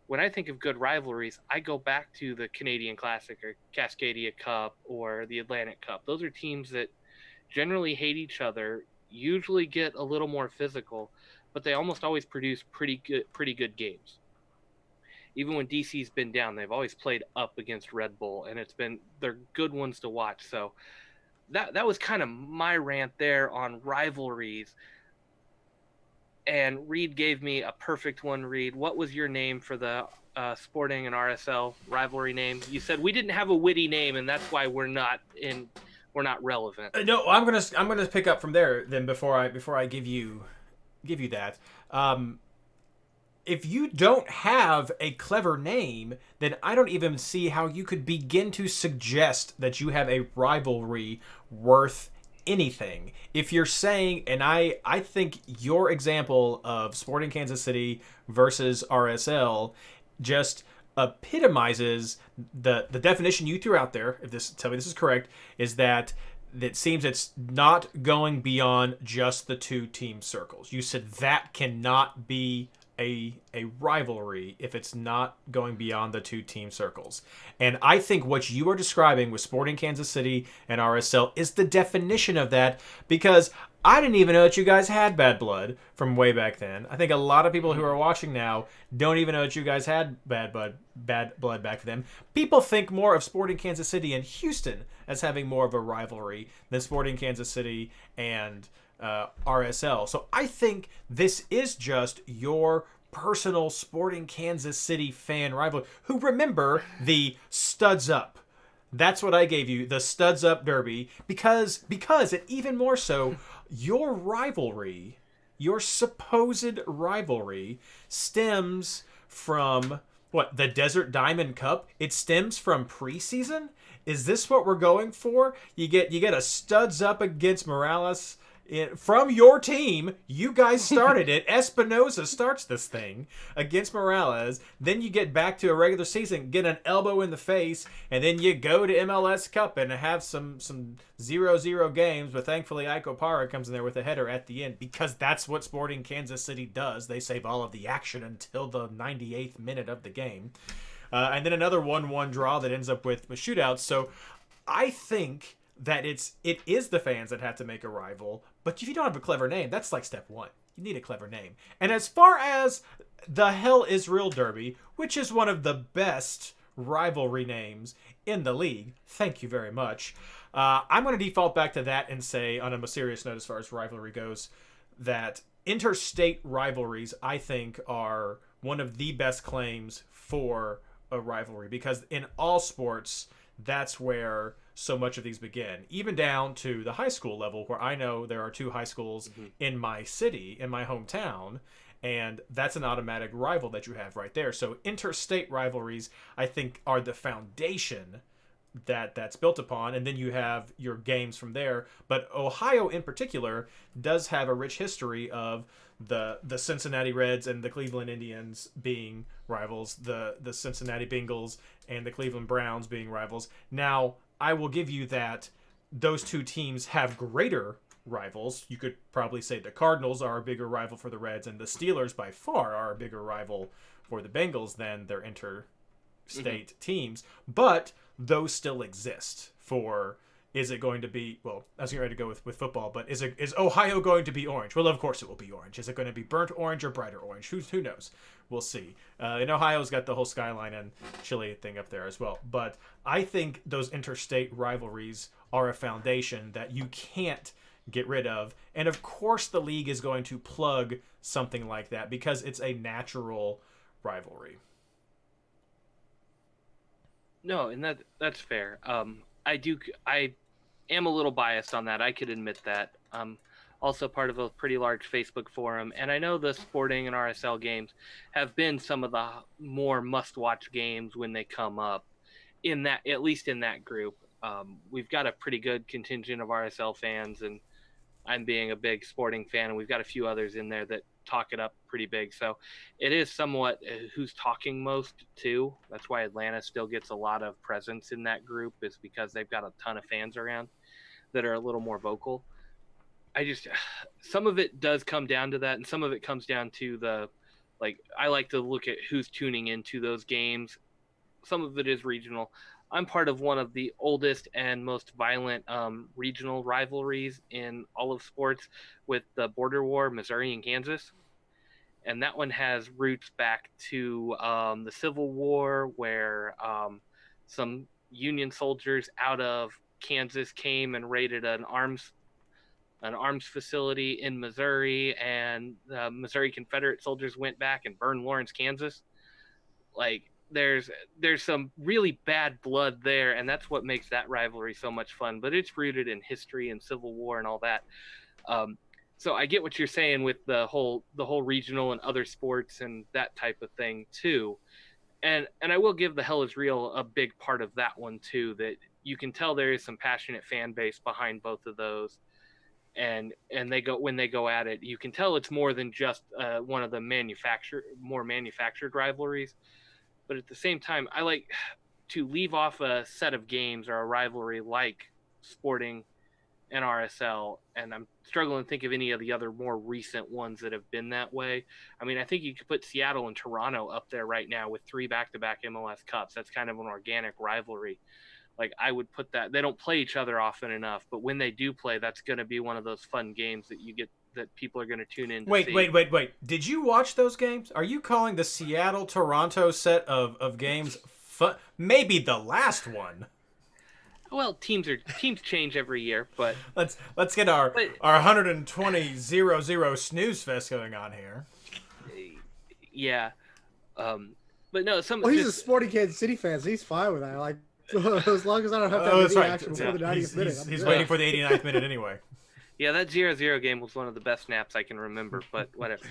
when I think of good rivalries, I go back to the Canadian Classic or Cascadia Cup or the Atlantic Cup. Those are teams that generally hate each other, usually get a little more physical, but they almost always produce pretty good games. Even when DC's been down, they've always played up against Red Bull, and they're good ones to watch. So that was kind of my rant there on rivalries. And Reed gave me a perfect one. Reed, what was your name for the Sporting and RSL rivalry name? You said we didn't have a witty name, and that's why we're not relevant. No, I'm gonna pick up from there then before I give you that. If you don't have a clever name, then I don't even see how you could begin to suggest that you have a rivalry worth anything, if you're saying, and I think your example of Sporting Kansas City versus RSL just epitomizes the definition you threw out there. If this, tell me this is correct, is that it seems it's not going beyond just the two team circles. You said that cannot be a rivalry if it's not going beyond the two team circles. And I think what you are describing with Sporting Kansas City and RSL is the definition of that, because I didn't even know that you guys had bad blood from way back then. I think a lot of people who are watching now don't even know that you guys had bad blood back then. People think more of Sporting Kansas City and Houston as having more of a rivalry than Sporting Kansas City and RSL. So I think this is just your personal Sporting Kansas City fan rivalry, who remember the studs up. That's what I gave you, the studs up derby, because and even more so, your rivalry, your supposed rivalry, stems from what, the Desert Diamond Cup? It stems from preseason? Is this what we're going for? You get a studs up against Morales from your team. You guys started it. Espinoza starts this thing against Morales. Then you get back to a regular season, get an elbow in the face, and then you go to MLS Cup and have some 0-0 games. But thankfully, Iko Para comes in there with a header at the end, because that's what Sporting Kansas City does. They save all of the action until the 98th minute of the game. And then another 1-1 draw that ends up with shootouts. So I think that it is the fans that have to make a rival. But if you don't have a clever name, that's like step one. You need a clever name. And as far as the Hell Israel Derby, which is one of the best rivalry names in the league, thank you very much. I'm going to default back to that and say, on a more serious note as far as rivalry goes, that interstate rivalries, I think, are one of the best claims for a rivalry, because in all sports, that's where so much of these begin, even down to the high school level, where I know there are two high schools in my city, in my hometown, and that's an automatic rival that you have right there. So interstate rivalries, I think, are the foundation that's built upon, and then you have your games from there. But Ohio in particular does have a rich history of the Cincinnati Reds and the Cleveland Indians being rivals, the Cincinnati Bengals and the Cleveland Browns being rivals. Now, I will give you that those two teams have greater rivals. You could probably say the Cardinals are a bigger rival for the Reds, and the Steelers by far are a bigger rival for the Bengals than their interstate teams. But those still exist for, is it going to be, well, I was getting ready to go with football, but is Ohio going to be orange? Well, of course it will be orange. Is it going to be burnt orange or brighter orange? Who knows? We'll see. And Ohio's got the whole skyline and chili thing up there as well. But I think those interstate rivalries are a foundation that you can't get rid of. And of course the league is going to plug something like that because it's a natural rivalry. No, and that's fair. I am a little biased on that. I could admit that. Also part of a pretty large Facebook forum, and I know the Sporting and RSL games have been some of the more must-watch games when they come up. In that, at least in that group, we've got a pretty good contingent of RSL fans, and I'm being a big Sporting fan, and we've got a few others in there that talk it up pretty big. So it is somewhat who's talking most too. That's why Atlanta still gets a lot of presence in that group, is because they've got a ton of fans around that are a little more vocal. Some of it does come down to that, and some of it comes down to I like to look at who's tuning into those games. Some of it is regional. I'm part of one of the oldest and most violent regional rivalries in all of sports, with the border war, Missouri and Kansas. And that one has roots back to the Civil War, where some Union soldiers out of Kansas came and raided an arms facility in Missouri, and Missouri Confederate soldiers went back and burned Lawrence, Kansas. There's some really bad blood there, and that's what makes that rivalry so much fun. But it's rooted in history and Civil War and all that. So I get what you're saying with the whole regional and other sports and that type of thing too. And I will give the Hell Is Real a big part of that one too, that you can tell there is some passionate fan base behind both of those. and they go when they go at it, you can tell it's more than just one of the more manufactured rivalries. But at the same time, I like to leave off a set of games or a rivalry like Sporting and RSL, and I'm struggling to think of any of the other more recent ones that have been that way. I mean, I think you could put Seattle and Toronto up there right now with 3 back-to-back MLS Cups. That's kind of an organic rivalry. Like, I would put that. They don't play each other often enough, but when they do play, that's going to be one of those fun games that you get that people are going to tune in to see. Wait. Did you watch those games? Are you calling the Seattle-Toronto set of games fun? Maybe the last one. Well, teams change every year, but let's get our 120-0-0 snooze fest going on here. Yeah, but no, he's a Sporting Kansas City fan, so he's fine with that. Like, as long as I don't have to have any action before the 90th minute. He's waiting for the 89th minute anyway. Yeah, that 0-0 game was one of the best snaps I can remember, but whatever.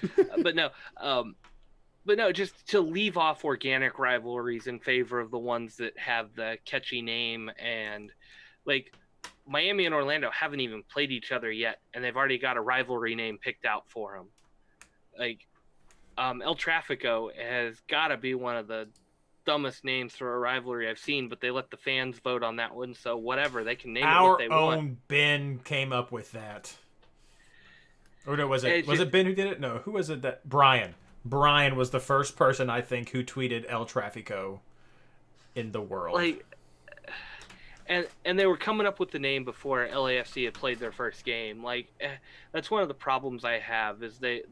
But no, just to leave off organic rivalries in favor of the ones that have the catchy name. And like Miami and Orlando haven't even played each other yet, and they've already got a rivalry name picked out for them. Like El Tráfico has got to be one of the dumbest names for a rivalry I've seen, but they let the fans vote on that one, so whatever, they can name it what they want. Our own Ben came up with that. Or no, was it Ben who did it? No, who was it that Brian was the first person, I think, who tweeted El Tráfico in the world. Like, and they were coming up with the name before LAFC had played their first game. Like, that's one of the problems I have is they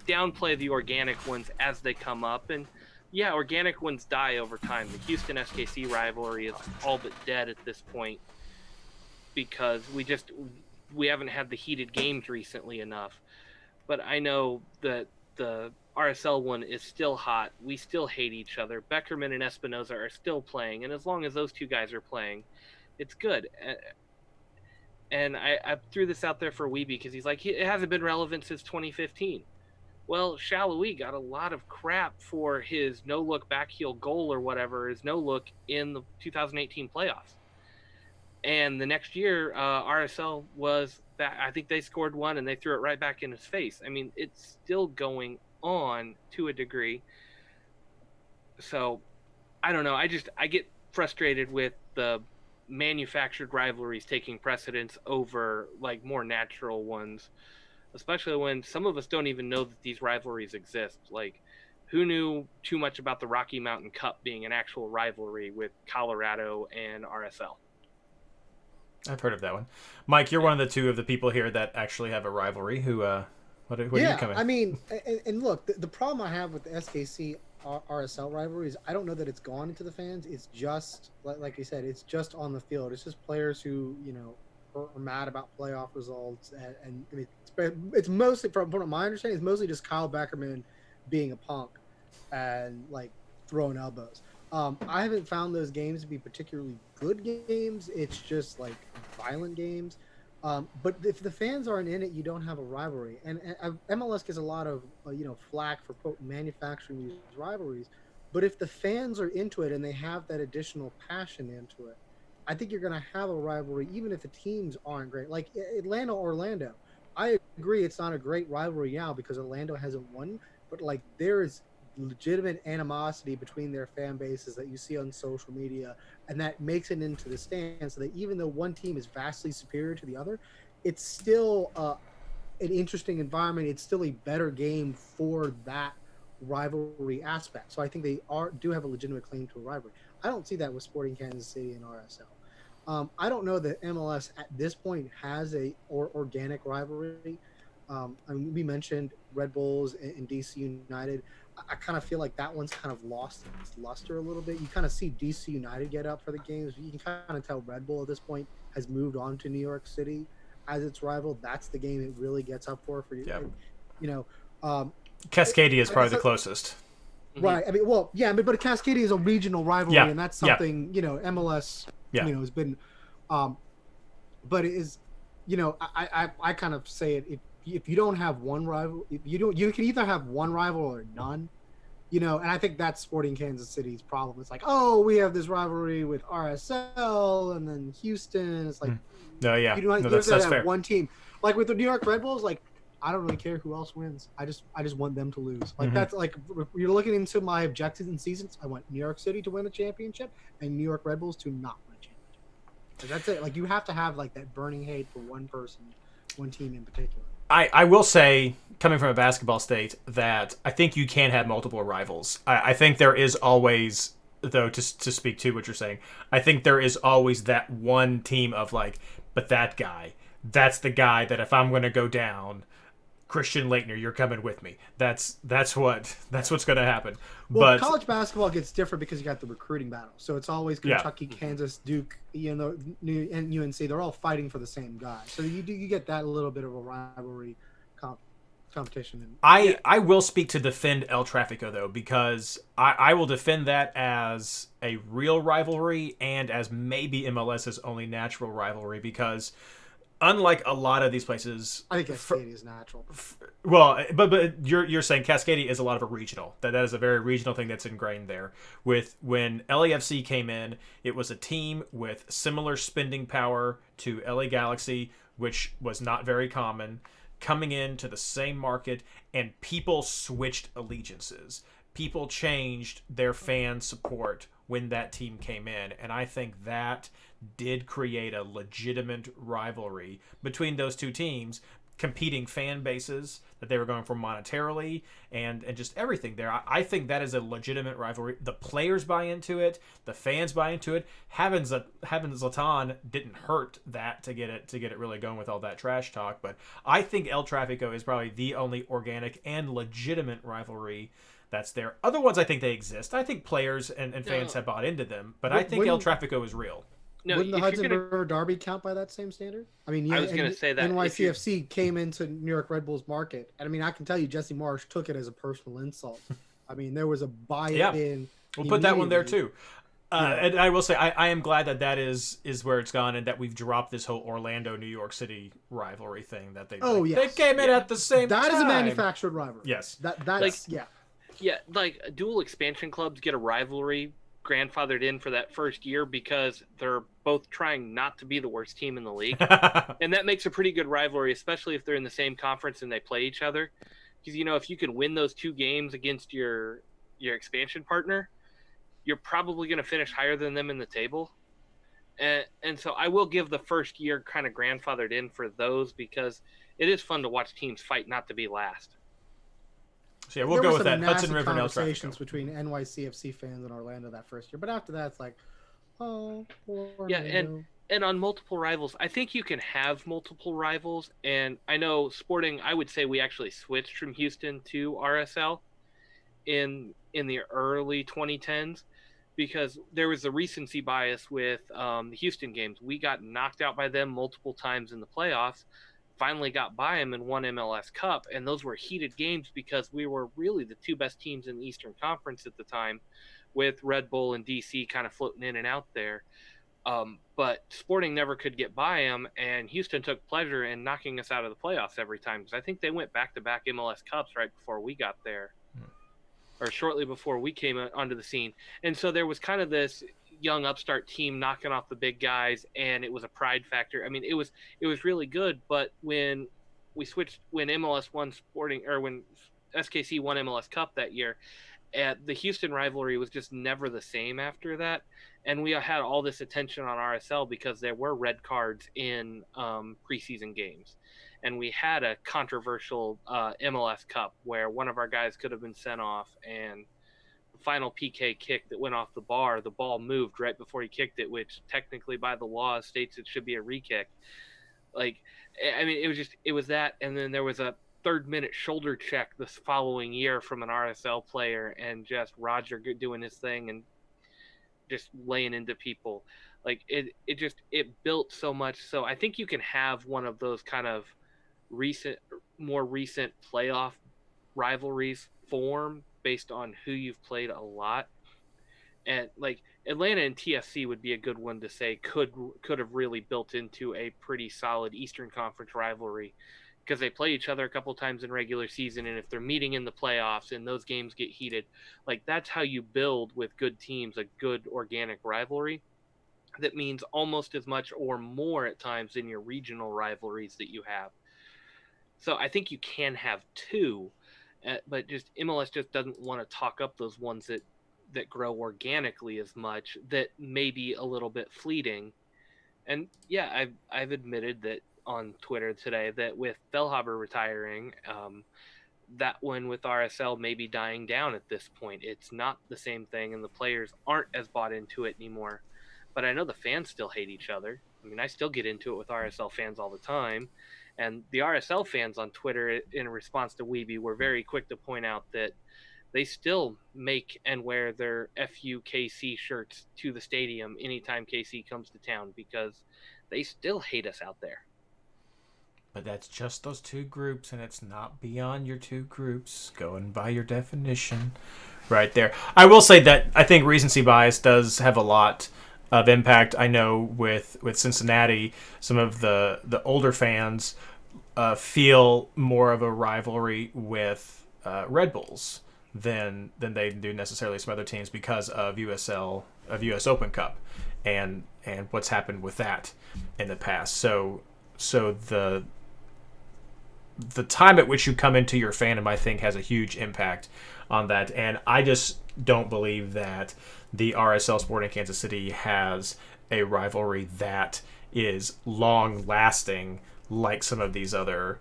downplay the organic ones as they come up, and yeah, organic ones die over time. The Houston SKC rivalry is all but dead at this point because we haven't had the heated games recently enough. But I know that the RSL one is still hot. We still hate each other. Beckerman and Espinoza are still playing, and as long as those two guys are playing, it's good. And I threw this out there for Weeby because he's like, it hasn't been relevant since 2015. Well, Shallowy got a lot of crap for his no-look backheel goal or whatever, his no-look in the 2018 playoffs. And the next year, RSL was back. I think they scored one, and they threw it right back in his face. I mean, it's still going on to a degree. So, I don't know. I get frustrated with the manufactured rivalries taking precedence over, like, more natural ones. Especially when some of us don't even know that these rivalries exist. Like, who knew too much about the Rocky Mountain Cup being an actual rivalry with Colorado and RSL? I've heard of that one. Mike, you're one of the two of the people here that actually have a rivalry. What are you coming? I mean, and look, the problem I have with the SKC RSL rivalry is I don't know that it's gone into the fans. It's just, like you said, it's just on the field. It's just players who, are mad about playoff results, and I mean, it's mostly, from my understanding, it's mostly just Kyle Beckerman being a punk and like throwing elbows. I haven't found those games to be particularly good games. It's just like violent games. But if the fans aren't in it, you don't have a rivalry. And MLS gets a lot of flack for quote manufacturing these rivalries. But if the fans are into it and they have that additional passion into it, I think you're going to have a rivalry, even if the teams aren't great. Like Atlanta, Orlando. I agree it's not a great rivalry now because Orlando hasn't won, but like there is legitimate animosity between their fan bases that you see on social media, and that makes it into the stands, so that even though one team is vastly superior to the other, it's still an interesting environment. It's still a better game for that rivalry aspect. So I think they do have a legitimate claim to a rivalry. I don't see that with Sporting Kansas City and RSL. I don't know that MLS at this point has a organic rivalry. I mean, we mentioned Red Bulls and DC United. I kind of feel like that one's kind of lost its luster a little bit. You kind of see DC United get up for the games. You can kind of tell Red Bull at this point has moved on to New York City as its rival. That's the game it really gets up for you. Cascadia is probably the closest. Right. I mean, well, yeah, but Cascadia is a regional rivalry, and that's something MLS has been. But it is, I kind of say it. If you don't have one rival, you can either have one rival or none. and I think that's Sporting Kansas City's problem. It's like, oh, we have this rivalry with RSL and then Houston. It's like, No, yeah, you no, have that's to fair. have one team. Like with the New York Red Bulls, like I don't really care who else wins. I just want them to lose. Like that's like you're looking into my objectives in seasons. I want New York City to win a championship and New York Red Bulls to not win a championship. Like, that's it. Like you have to have like that burning hate for one person, one team in particular. I will say, coming from a basketball state, that I think you can have multiple rivals. I think there is always, though, to speak to what you're saying, I think there is always that one team of like, but that guy, that's the guy that if I'm going to go down, Christian Leitner, you're coming with me. That's what's going to happen. Well, But college basketball gets different because you got the recruiting battle. So it's always Kentucky, Kansas, Duke, and UNC. They're all fighting for the same guy. So you get that little bit of a rivalry competition. I will speak to defend El Tráfico, though, because I will defend that as a real rivalry and as maybe MLS's only natural rivalry, because unlike a lot of these places, I think Cascadia is natural. Well, but you're saying Cascadia is a lot of a regional. That is a very regional thing that's ingrained there. With when LAFC came in, it was a team with similar spending power to LA Galaxy, which was not very common, coming into the same market, and people switched allegiances. People changed their fan support when that team came in, and I think that did create a legitimate rivalry between those two teams, competing fan bases that they were going for monetarily and just everything there. I think that is a legitimate rivalry. The players buy into it, the fans buy into it. Having Zlatan didn't hurt that to get it really going with all that trash talk, but I think El Tráfico is probably the only organic and legitimate rivalry that's there. Other ones, I think they exist. I think players and fans have bought into them, but I think El Tráfico is real. No, wouldn't the Hudson River Derby count by that same standard? I mean, I was going to say that NYCFC came into New York Red Bulls market, and I mean, I can tell you, Jesse Marsh took it as a personal insult. I mean, there was a buy-in. Yeah. We'll put that one there too. And I will say, I am glad that is where it's gone, and that we've dropped this whole Orlando New York City rivalry thing that they. They came in at the same time. That is a manufactured rivalry. Yes, that's Yeah, like dual expansion clubs get a rivalry grandfathered in for that first year because they're both trying not to be the worst team in the league. And that makes a pretty good rivalry, especially if they're in the same conference and they play each other. Because, if you can win those two games against your expansion partner, you're probably going to finish higher than them in the table. And so I will give the first year kind of grandfathered in for those, because it is fun to watch teams fight not to be last. So yeah, we'll go with that. Hudson River and El Tráfico. Conversations between NYCFC fans and Orlando that first year, but after that, it's like, Orlando. Yeah, and on multiple rivals, I think you can have multiple rivals. And I know Sporting, I would say we actually switched from Houston to RSL in the early 2010s, because there was a recency bias with the Houston games. We got knocked out by them multiple times in the playoffs. Finally got by them and won MLS Cup, and those were heated games because we were really the two best teams in the Eastern Conference at the time, with Red Bull and DC kind of floating in and out there. But Sporting never could get by them, and Houston took pleasure in knocking us out of the playoffs every time, because I think they went back-to-back MLS Cups right before we got there, or shortly before we came onto the scene. And so there was kind of this young upstart team knocking off the big guys, and it was a pride factor. I mean, it was really good, but when we switched, when MLS won Sporting, or when SKC won MLS Cup that year, the Houston rivalry was just never the same after that. And we had all this attention on RSL because there were red cards in preseason games, and we had a controversial MLS Cup where one of our guys could have been sent off, and final PK kick that went off the bar, the ball moved right before he kicked it, which technically by the law states it should be a re-kick. Like, I mean, it was that, and then there was a 3rd minute shoulder check this following year from an RSL player, and just Roger doing his thing and just laying into people. Like, it built so much. So I think you can have one of those kind of more recent playoff rivalries form based on who you've played a lot. And like Atlanta and TFC would be a good one to say could have really built into a pretty solid Eastern Conference rivalry, because they play each other a couple times in regular season, and if they're meeting in the playoffs and those games get heated, like that's how you build with good teams a good organic rivalry that means almost as much or more at times than your regional rivalries that you have. So I think you can have two, but just MLS just doesn't want to talk up those ones that grow organically as much, that may be a little bit fleeting. And yeah, I've admitted that on Twitter today that with Fellhaber retiring, that one with RSL may be dying down at this point. It's not the same thing, and the players aren't as bought into it anymore. But I know the fans still hate each other. I mean, I still get into it with RSL fans all the time. And the RSL fans on Twitter, in response to Weeby, were very quick to point out that they still make and wear their FUKC shirts to the stadium anytime KC comes to town because they still hate us out there. But that's just those two groups, and it's not beyond your two groups. Going by your definition right there. I will say that I think recency bias does have a lot of impact. I know with Cincinnati, some of the older fans feel more of a rivalry with Red Bulls than they do necessarily some other teams because of US Open Cup and what's happened with that in the past. So the time at which you come into your fandom, I think, has a huge impact on that. And I just don't believe that the RSL Sporting Kansas City has a rivalry that is long-lasting like some of these other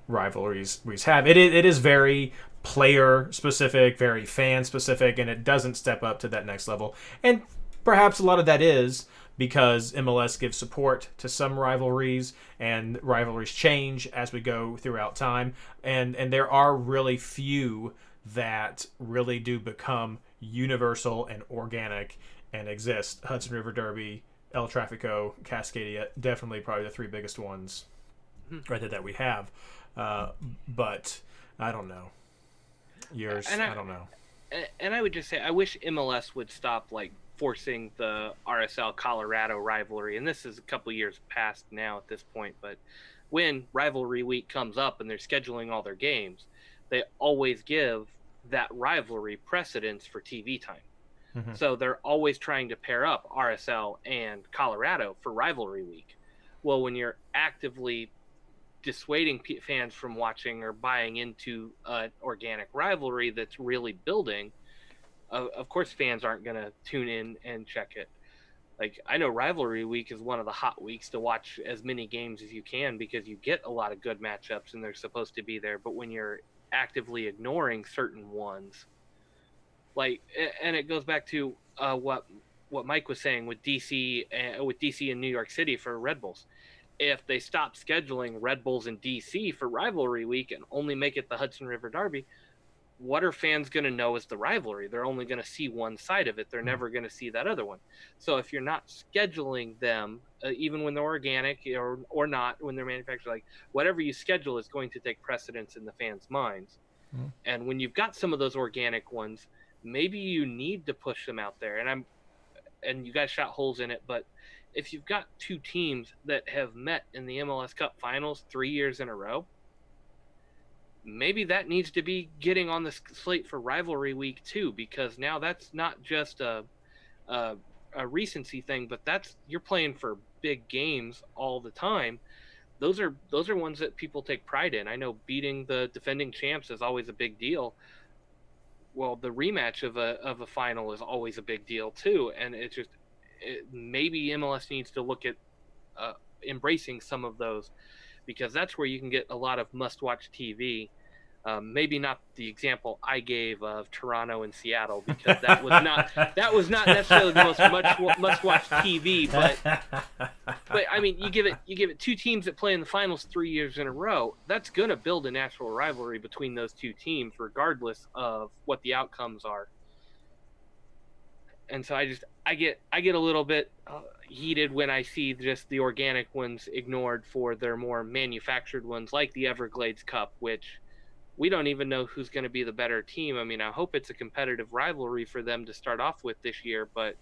rivalries we have. It is very player-specific, very fan-specific, and it doesn't step up to that next level. And perhaps a lot of that is because MLS gives support to some rivalries, and rivalries change as we go throughout time. And there are really few that really do become universal and organic and exist. Hudson River Derby, El Tráfico, Cascadia, definitely probably the three biggest ones right there that we have. But I don't know. Yours, I don't know. And I would just say, I wish MLS would stop forcing the RSL Colorado rivalry. And this is a couple years past now at this point. But when rivalry week comes up and they're scheduling all their games, they always give that rivalry precedence for TV time. Mm-hmm. So they're always trying to pair up RSL and Colorado for rivalry week. Well, when you're actively dissuading fans from watching or buying into an organic rivalry that's really building, of course fans aren't going to tune in and check it. I know rivalry week is one of the hot weeks to watch as many games as you can because you get a lot of good matchups and they're supposed to be there. But when you're actively ignoring certain ones, and it goes back to what Mike was saying with DC and New York City for Red Bulls. If they stop scheduling Red Bulls in DC for rivalry week and only make it the Hudson River Derby, what are fans going to know as the rivalry? They're only going to see one side of it. They're never going to see that other one. So if you're not scheduling them, even when they're organic or not, when they're manufactured, whatever you schedule is going to take precedence in the fans' minds. Mm. And when you've got some of those organic ones, maybe you need to push them out there. And you guys shot holes in it, but if you've got two teams that have met in the MLS Cup Finals 3 years in a row, maybe that needs to be getting on the slate for rivalry week too, because now that's not just a recency thing, but you're playing for big games all the time. Those are ones that people take pride in. I know beating the defending champs is always a big deal. Well, the rematch of a final is always a big deal too, and maybe MLS needs to look at embracing some of those, because that's where you can get a lot of must-watch TV. Maybe not the example I gave of Toronto and Seattle, because that was not necessarily the most must-watch TV. But I mean, you give it two teams that play in the finals 3 years in a row. That's going to build a natural rivalry between those two teams, regardless of what the outcomes are. And so I get a little bit heated when I see just the organic ones ignored for their more manufactured ones, like the Everglades Cup, which we don't even know who's going to be the better team. I mean, I hope it's a competitive rivalry for them to start off with this year, but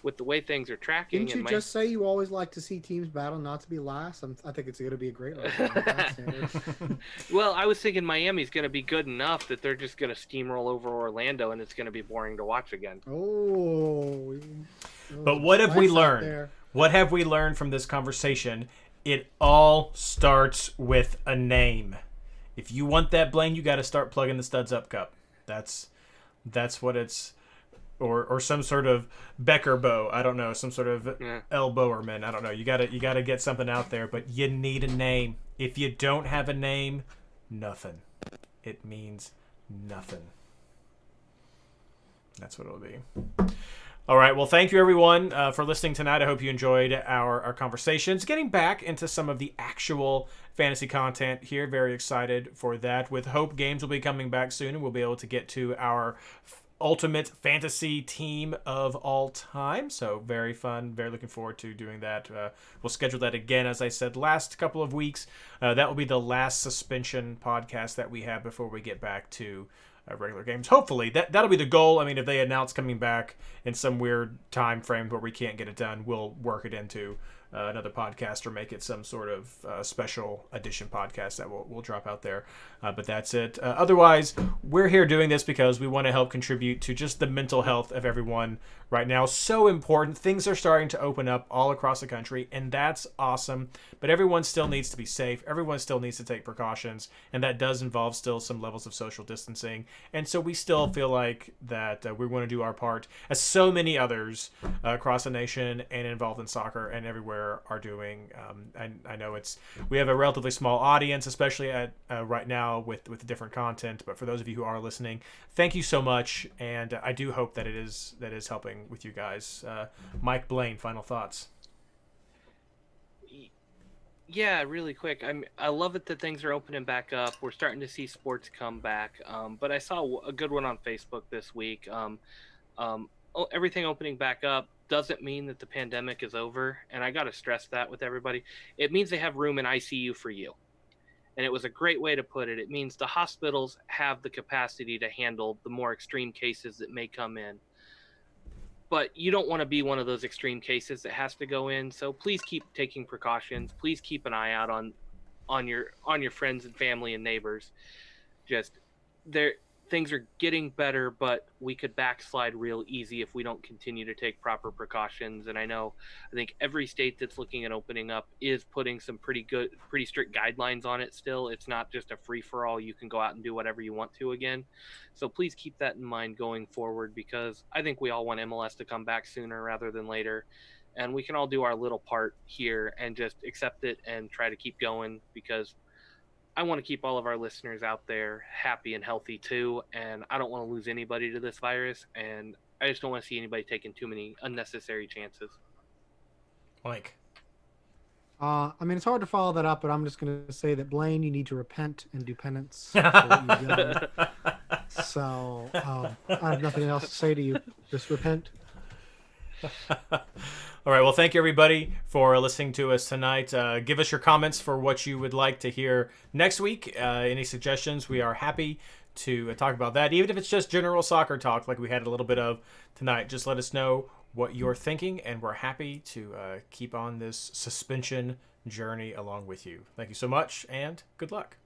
with the way things are tracking. Didn't you just say you always like to see teams battle, not to be last? I think it's going to be a great one. Well, I was thinking Miami's going to be good enough that they're just going to steamroll over Orlando, and it's going to be boring to watch again. But what have we learned? What have we learned from this conversation? It all starts with a name. If you want that Blayne, you got to start plugging the Studs Up Cup. That's what it's, or some sort of Becker bow. I don't know, some sort of elbowerman. I don't know. You gotta get something out there, but you need a name. If you don't have a name, nothing. It means nothing. That's what it'll be. All right. Well, thank you, everyone, for listening tonight. I hope you enjoyed our conversations. Getting back into some of the actual fantasy content here. Very excited for that. With hope, games will be coming back soon, and we'll be able to get to our ultimate fantasy team of all time. So very fun. Very looking forward to doing that. We'll schedule that again, as I said, last couple of weeks. That will be the last suspension podcast that we have before we get back to regular games. Hopefully that'll be the goal. I mean, if they announce coming back in some weird time frame where we can't get it done, we'll work it into another podcast or make it some sort of special edition podcast that we'll drop out there. But that's it. Otherwise, we're here doing this because we want to help contribute to just the mental health of everyone right now. So important. Things are starting to open up all across the country, and that's awesome. But everyone still needs to be safe. Everyone still needs to take precautions, and that does involve still some levels of social distancing. And so we still feel like that we want to do our part, as so many others across the nation and involved in soccer and everywhere are doing. And I know we have a relatively small audience, especially at right now with the different content. But for those of you who are listening, thank you so much, and I do hope that is helping with you guys. Mike, Blayne, final thoughts. Yeah, really quick. I love it that things are opening back up. We're starting to see sports come back. But I saw a good one on Facebook this week. Everything opening back up doesn't mean that the pandemic is over, and I got to stress that with everybody. It means they have room in ICU for you. And it was a great way to put it. It means the hospitals have the capacity to handle the more extreme cases that may come in. But you don't want to be one of those extreme cases that has to go in. So please keep taking precautions. Please keep an eye out on your friends and family and neighbors. Just things are getting better, but we could backslide real easy if we don't continue to take proper precautions. And I think every state that's looking at opening up is putting some pretty strict guidelines on it still. It's not just a free-for-all. You can go out and do whatever you want to again. So please keep that in mind going forward, because I think we all want MLS to come back sooner rather than later. And we can all do our little part here and just accept it and try to keep going, because I want to keep all of our listeners out there happy and healthy too, and I don't want to lose anybody to this virus, and I just don't want to see anybody taking too many unnecessary chances. Mike. I mean, it's hard to follow that up, but I'm just going to say that, Blayne, you need to repent and do penance for what you've done. So I have nothing else to say to you. Just repent. All right. Well, thank you, everybody, for listening to us tonight. Give us your comments for what you would like to hear next week. Any suggestions? We are happy to talk about that. Even if it's just general soccer talk like we had a little bit of tonight, just let us know what you're thinking, and we're happy to keep on this suspension journey along with you. Thank you so much, and good luck.